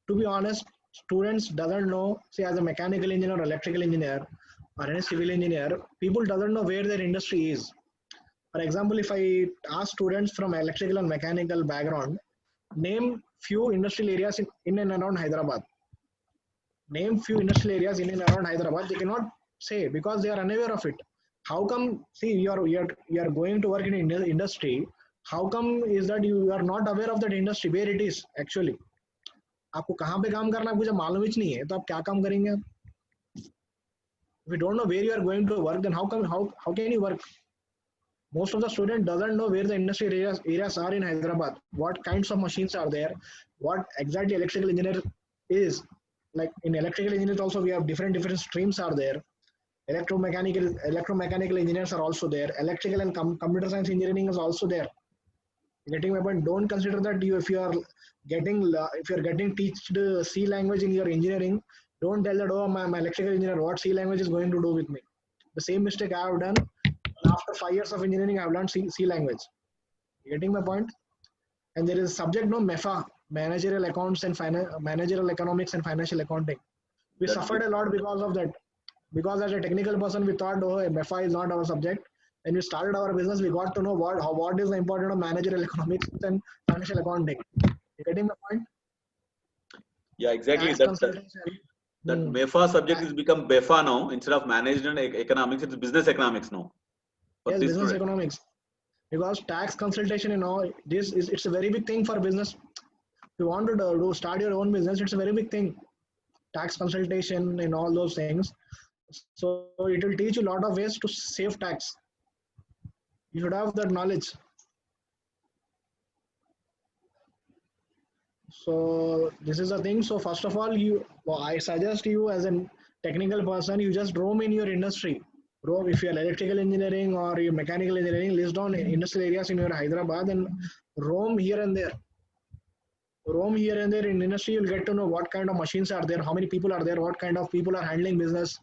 to be honest, students doesn't know. See, as a mechanical engineer, or electrical engineer, or any civil engineer, people doesn't know where their industry is. For example, if I ask students from electrical and mechanical background, name few industrial areas in and around Hyderabad. Name few industrial areas in and around Hyderabad. They cannot say because they are unaware of it. How come? See, you are going to work in industry. How come is that you are not aware of that industry where it is actually? आपको कहाँ पे काम करना है आपको जब मालूम ही नहीं है तो आप क्या काम करेंगे आप? If you don't know where you are going to work, then how can you work? Most of the student doesn't know where the industry areas are in Hyderabad, what kinds of machines are there, what exactly electrical engineer is. Like in electrical engineers also we have different streams are there. Electromechanical engineers are also there. Electrical and computer science engineering is also there. Getting my point? Don't consider that if you are getting teached C language in your engineering, don't tell that, oh, my electrical engineer, what C language is going to do with me. The same mistake I have done. After 5 years of engineering, I have learned C language. Getting my point? And there is a subject no MEFA, managerial accounts and managerial economics and financial accounting. We That's suffered good. a lot because of that. Because as a technical person, we thought, oh, MEFA is not our subject. When we started our business, we got to know what is the importance of managerial economics and financial accounting. You getting my point? Yeah, exactly. Tax That consultation. that Hmm. MEFA subject is become BEFA now. Instead of management economics, it's business economics now for Yes, this business student. economics. Because tax consultation, it's a very big thing for business. If you want to start your own business, it's a very big thing. Tax consultation and all those things. So it will teach you a lot of ways to save tax. You should have that knowledge. So this is the thing. So first of all, I suggest you as a technical person, you just roam in your industry. Roam if you're electrical engineering or you mechanical engineering, list down industrial areas in your Hyderabad and roam here and there. Roam here and there in industry, you'll get to know what kind of machines are there, how many people are there, what kind of people are handling business.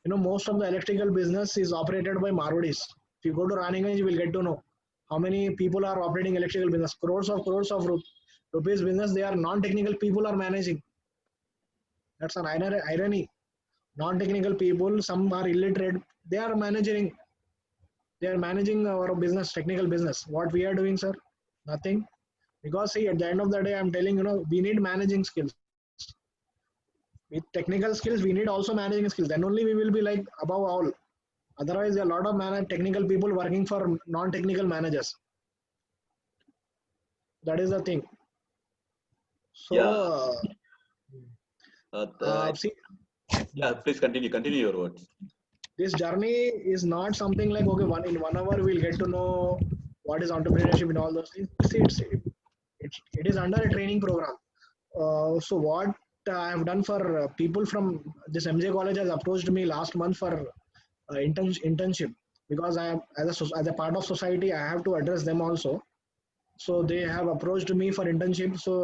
Most of the electrical business is operated by Marwadis. If you go to Raniganj, you will get to know how many people are operating electrical business. Crores of rupees business, they are non-technical people are managing. That's an irony. Non-technical people, some are illiterate, they are managing. They are managing our business, technical business. What we are doing, sir? Nothing. Because see, at the end of the day, I'm telling we need managing skills. With technical skills, we need also managing skills. Then only we will be like above all. Otherwise, there are a lot of technical people working for non-technical managers. That is the thing. Yeah. So, see, Yeah. Please continue. Continue your words. this journey is not something like okay, in 1 hour we'll get to know what is entrepreneurship and all those things. See, it is under a training program. So what I have done for people from this MJ college has approached me last month for internship because I am as a part of society I have to address them also. So they have approached me for internship. So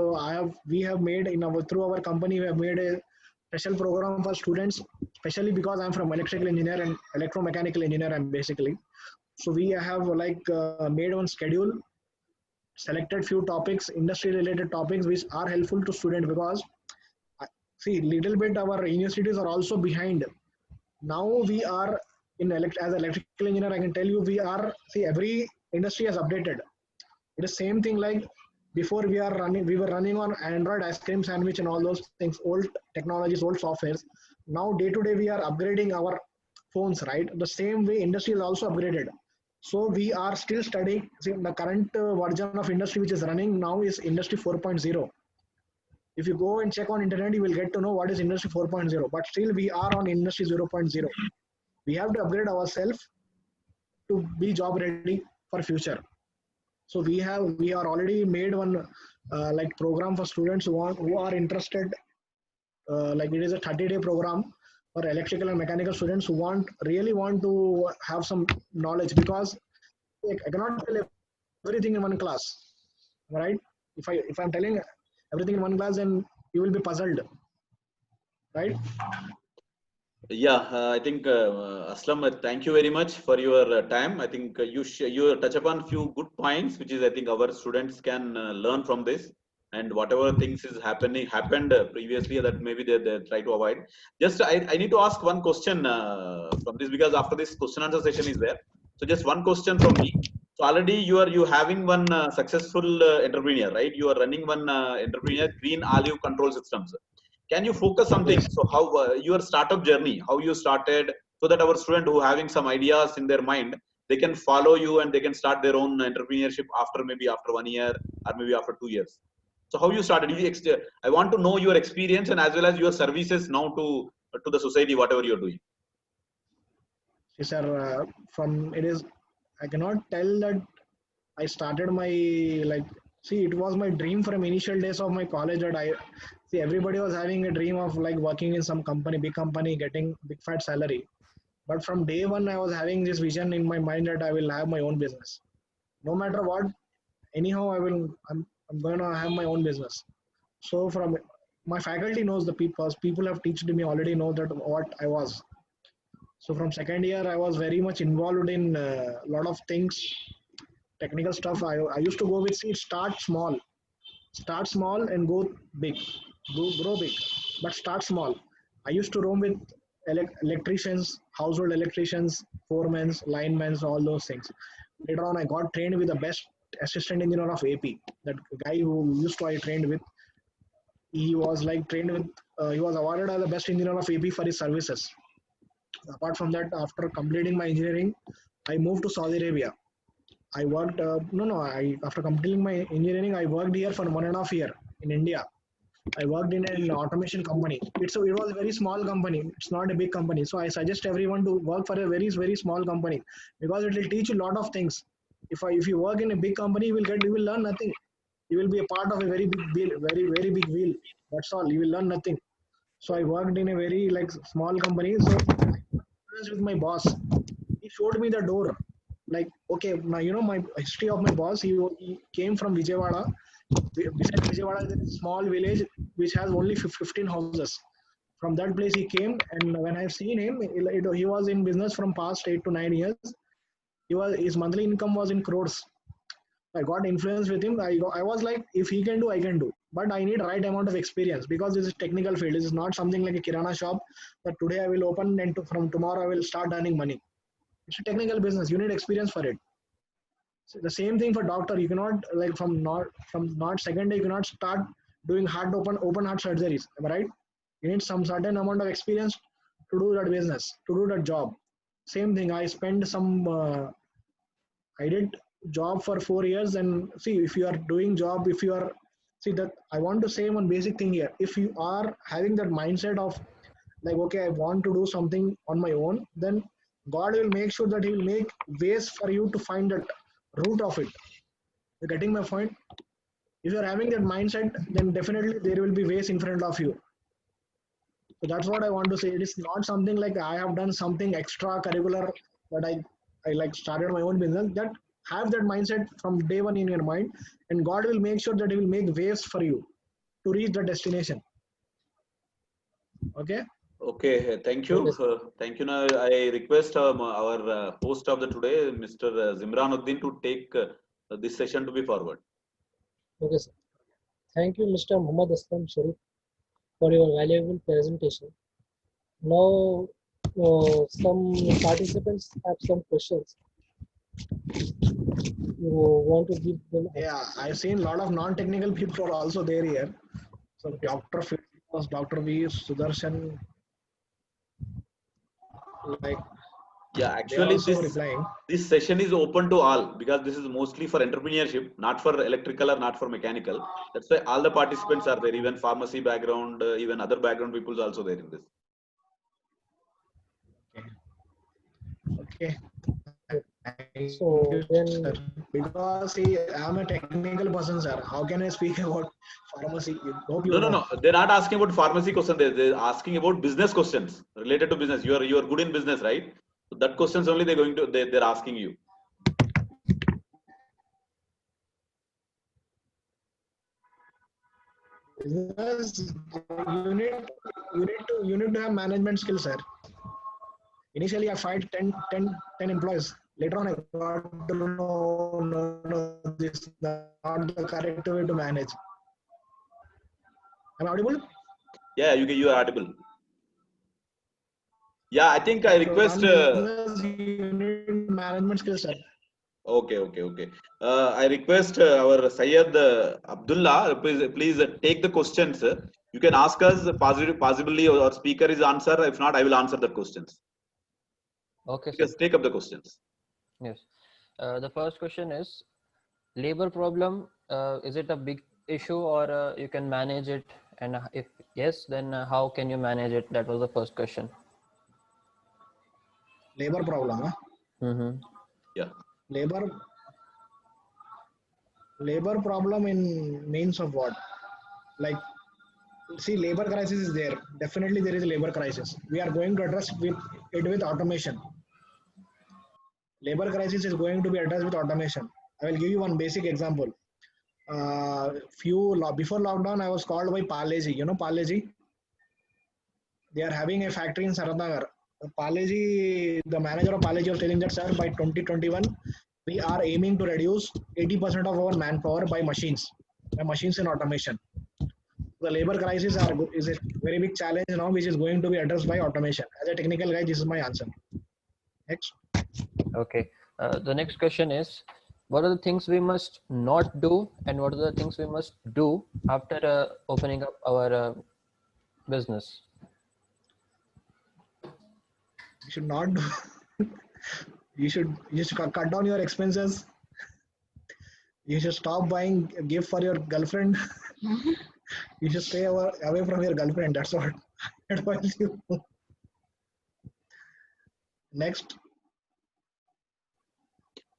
we have made through our company we have made a special program for students, especially because I'm from electrical engineer and electromechanical engineer. I'm basically, so we have made one schedule, selected few topics, industry related topics, which are helpful to student because see little bit our universities are also behind. Now we are in as electrical engineer. I can tell you we are see every industry has updated. It is same thing like before we were running on Android ice cream sandwich and all those things, old technologies, old softwares. Now day to day we are upgrading our phones, right? The same way industry is also upgraded. So we are still studying. See, the current version of industry which is running now is industry 4.0. If you go and check on internet, you will get to know what is industry 4.0. But still we are on industry 0.0. We have to upgrade ourselves to be job ready for future. So we are already made one program for students who are interested. Like it is a 30-day program for electrical and mechanical students who really want to have some knowledge, because I cannot tell everything in one class, right? If I'm telling everything in one class, then you will be puzzled, right? Yeah, I think Aslam, thank you very much for your time. I think you touch upon few good points, which is I think our students can learn from this, and whatever things is happened previously that maybe they try to avoid. Just I need to ask one question from this, because after this question answer session is there. So just one question from me. So already you having one successful entrepreneur, right? You are running one entrepreneur, Green Olive Control Systems. Can you focus something? Yes. So how your startup journey, how you started, so that our student who having some ideas in their mind, they can follow you and they can start their own entrepreneurship after maybe after 1 year or maybe after 2 years. So how you started? I want to know your experience and as well as your services now to the society, whatever you're doing. Yes, sir. From it is, I cannot tell that I started my like. See, it was my dream from initial days of my college that I see everybody was having a dream of like working in some company, big company, getting big fat salary. But from day one, I was having this vision in my mind that I will have my own business. No matter what, anyhow, I'm going to have my own business. So from my faculty knows the people. People have taught me already know that what I was. So from second year, I was very much involved in a lot of things, technical stuff. I used to go with see start small and go big, grow big, but start small. I used to roam with electricians, household electricians, foremen, linemen, all those things. Later on, I got trained with the best assistant engineer of AP. That guy who used to I trained with, he was like trained with, he was awarded as the best engineer of AP for his services. Apart from that, after completing my engineering, I moved to Saudi Arabia. I worked, after completing my engineering, I worked here for 1.5 years in India. I worked in an automation company. It was a very small company. It's not a big company. So I suggest everyone to work for a very, very small company because it will teach you a lot of things. If you work in a big company, you will learn nothing. You will be a part of a very big wheel, very, very big wheel. That's all. You will learn nothing. So I worked in a very like small company. So with my boss, he showed me the door. Like, okay, now you know my history of my boss. He came from Vijayawada. Beside Vijayawada, there is a small village which has only 15 houses. From that place he came, and when I've seen him, he was in business from past 8 to 9 years. His monthly income was in crores. I got influence with him. I was like, if he can do, I can do. But I need right amount of experience because this is technical field. This is not something like a kirana shop that today I will open and from tomorrow I will start earning money. It's a technical business. You need experience for it. So the same thing for doctor. You cannot like from not second day you cannot start doing open heart surgeries. Am I right? You need some certain amount of experience to do that business, to do that job. Same thing. I spent some. I did job for 4 years, and see if you are doing job, if you are see that I want to say one basic thing here. If you are having that mindset of like okay, I want to do something on my own, then God will make sure that He will make ways for you to find that root of it. You're getting my point? If you're having that mindset, then definitely there will be ways in front of you. So that's what I want to say. It is not something like I have done something extracurricular that I like started my own business. That have that mindset from day one in your mind, and God will make sure that He will make ways for you to reach the destination. Okay. Okay, thank you. Okay, sir. Thank you. Now, I request our host of the today, Mr. Zimranuddin, to take this session to be forward. Okay, sir. Thank you, Mr. Muhammad Aslam Sharif, for your valuable presentation. Now, some participants have some questions. You want to give them Yeah, answers. I've seen a lot of non-technical people are also there here. So Okay, sir. Dr. Firdaus, Dr. V, Sudarshan, like Yeah, they are actually, also this replying. this session is open to all because this is mostly for entrepreneurship, not for electrical or not for mechanical. That's why all the participants are there, even pharmacy background, even other background people also there in this. Okay. Thank you, So sir. then, Because see, I'm a technical person, sir. How can I speak about pharmacy? Hope you know. No, no, no. They're not asking about pharmacy question. They're asking about business questions related to business. You are good in business, right? So that questions only they're asking you. Business, you need to have management skills, sir. Initially, I find 10 employees. Later on, I got to know, no, this is not the correct way to manage. Am I audible? Yeah, you are audible. Yeah, I think I To request. run business, you need management skills, sir. Okay. I request our Syed Abdullah, please take the questions. You can ask us possibly or speaker is answer. If not, I will answer the questions. Okay, sir. Just take up the questions. Yes. The first question is labor problem. Is it a big issue or you can manage it? And if yes, then how can you manage it? That was the first question. Labor problem, huh? Mm-hmm. Yeah. Labor problem in means of what? Like, see, labor crisis is there. Definitely, there is a labor crisis. We are going to address with automation. Labor crisis is going to be addressed with automation. I will give you one basic example. Before lockdown, I was called by Paleji. You know Paleji? They are having a factory in Saratnagar. Paleji, the manager of Paleji was telling that, sir, by 2021, we are aiming to reduce 80% of our manpower by machines and automation. The labor crisis is a very big challenge now, which is going to be addressed by automation. As a technical guy, this is my answer. Next. Okay. The next question is, what are the things we must not do and what are the things we must do after opening up our business? You should not do. You should cut down your expenses. You should stop buying a gift for your girlfriend. You should stay away from your girlfriend. That's what I advise you. Next.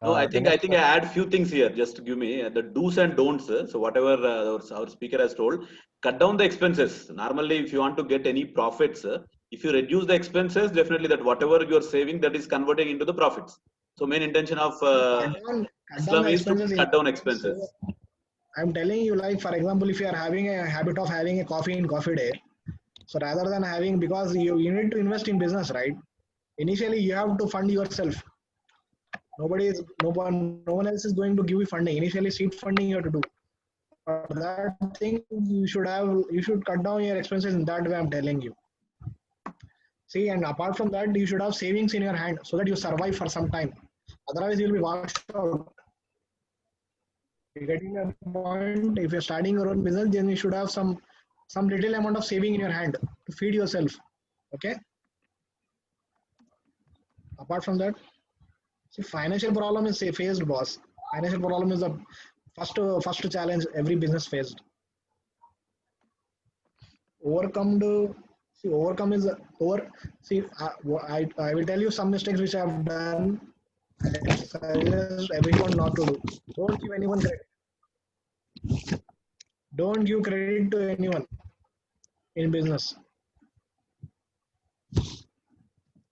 No, I The think I next think I question. add few things here. Just to give me the do's and don'ts. So whatever our speaker has told, cut down the expenses. Normally, if you want to get any profits, if you reduce the expenses, definitely that whatever you are saving, that is converting into the profits. So main intention of Cut down Islam the is to expenses. cut down So expenses. I'm telling you, like for example, if you are having a habit of having a coffee in coffee day, so rather than having, because you need to invest in business, right? Initially, you have to fund yourself. No one else is going to give you funding. Initially, seed funding you have to do. For that thing, you should cut down your expenses in that way. I'm telling you. See, and apart from that, you should have savings in your hand so that you survive for some time. Otherwise, you'll be washed out. You're getting a point. If you're starting your own business, then you should have some little amount of saving in your hand to feed yourself. Okay. Apart from that, see, financial problem is faced, boss. Financial problem is the first challenge every business faced. Overcome to see overcome is over. See, I will tell you some mistakes which I have done. I suggest everyone not to do. Don't give anyone credit. Don't give credit to anyone in business.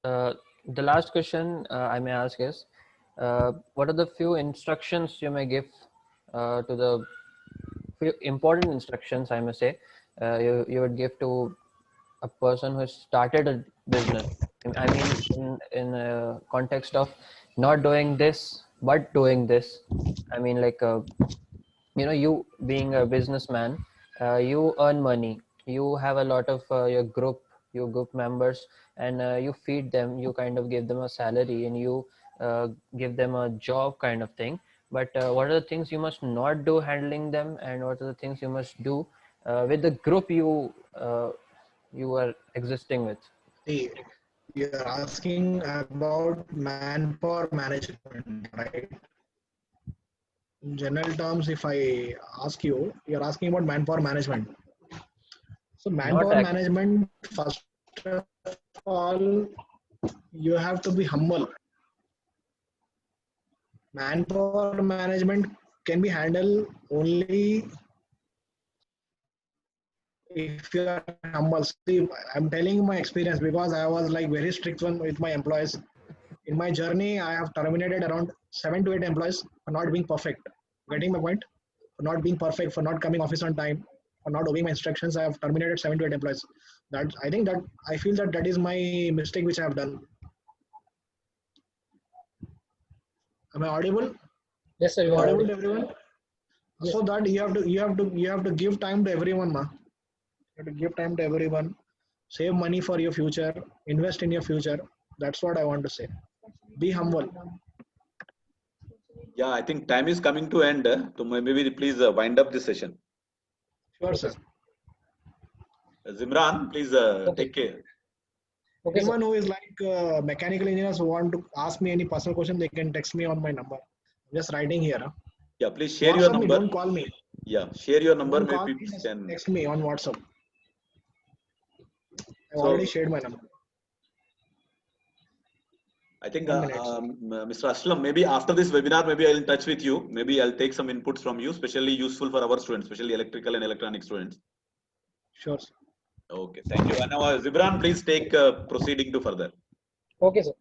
The last question I may ask is, what are the few instructions you may give to the few important instructions, I may say, you would give to a person who started a business. I mean, in a context of not doing this but doing this. I mean, like you being a businessman, you earn money. You have a lot of your group members, and you feed them. You kind of give them a salary, and you give them a job kind of thing. But what are the things you must not do handling them, and what are the things you must do with the group you are existing with? See, you're asking about manpower management, right? In general terms, if I ask you, you're asking about manpower management. So Not manpower management, first of all, you have to be humble. Manpower management can be handled only if you are humble. See, I'm telling you my experience because I was like very strict one with my employees. In my journey, I have terminated around 7 to 8 employees for not being perfect. Getting my point? For not being perfect, for not coming office on time, for not obeying my instructions, I have terminated 7 to 8 employees. That I think that I feel that that is my mistake which I have done. Am I audible? Yes, sir. Am You I are audible to audible. everyone? Yes. So that you have to give time to everyone, ma. You have to give time to everyone. Save money for your future. Invest in your future. That's what I want to say. Be humble. Yeah, I think time is coming to end. So maybe please wind up this session. Sure, Okay, sir. sir. Zimran, please Okay. take care. Okay, sir. Anyone who is like mechanical engineers who want to ask me any personal question, they can text me on my number. I'm just writing here. Huh? Yeah, please share your WhatsApp me. number. Don't call me. Yeah, share your number. Don't call Maybe me. people Just can. text me on WhatsApp. I've So already shared my number. I think 1 minute. Mr. Aslam, maybe after this webinar, maybe I'll touch with you. Maybe I'll take some inputs from you, especially useful for our students, especially electrical and electronic students. Sure, sir. Okay, thank you. And now, Zibran, please take proceeding to further. Okay, sir.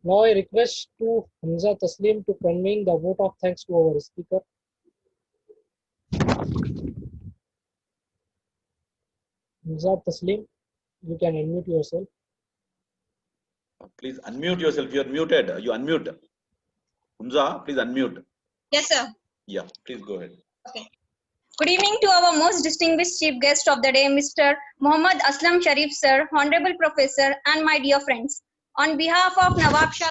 Now I request to Hamza Taslim to conveying the vote of thanks to our speaker. Hamza Taslim, you can unmute yourself. Please unmute yourself. You're muted. You unmute. Humza, please unmute. Yes, sir. Yeah, please go ahead. Okay. Good evening to our most distinguished chief guest of the day, Mr. Mohammad Aslam Sharif, sir, Honorable Professor, and my dear friends. On behalf of Nawab Shah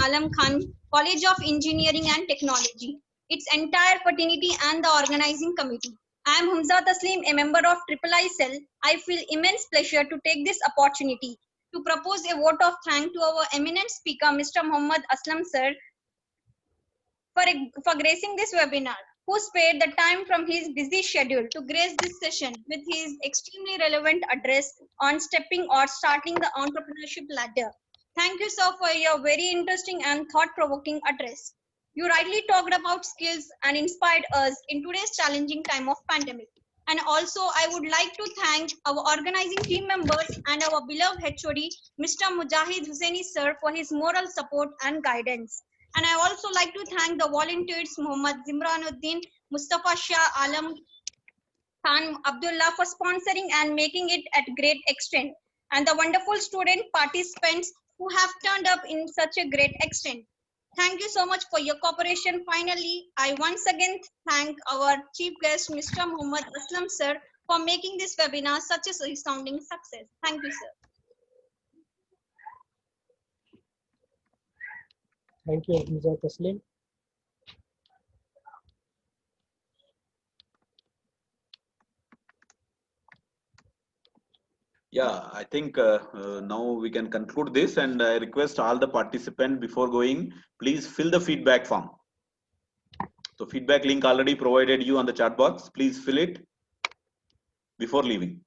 Alam Khan College of Engineering and Technology, its entire fraternity and the organizing committee, I am Humza Taslim, a member of III Cell. I feel immense pleasure to take this opportunity to propose a vote of thanks to our eminent speaker, Mr. Mohammad Aslam, sir, for gracing this webinar, who spared the time from his busy schedule to grace this session with his extremely relevant address on stepping or starting the entrepreneurship ladder. Thank you, sir, for your very interesting and thought-provoking address. You rightly talked about skills and inspired us in today's challenging time of pandemic. And also, I would like to thank our organizing team members and our beloved HOD, Mr. Mujahid Hussaini, sir, for his moral support and guidance. And I also like to thank the volunteers Muhammad Zimranuddin, Mustafa Shah Alam Khan Abdullah for sponsoring and making it at great extent, and the wonderful student participants who have turned up in such a great extent. Thank you so much for your cooperation. Finally, I once again thank our chief guest, Mr. Muhammad Aslam, sir, for making this webinar such a resounding success. Thank you, sir. Thank you, Hamza Taslim. Yeah, I think now we can conclude this, and I request all the participants before going, please fill the feedback form. So feedback link already provided you on the chat box. Please fill it before leaving.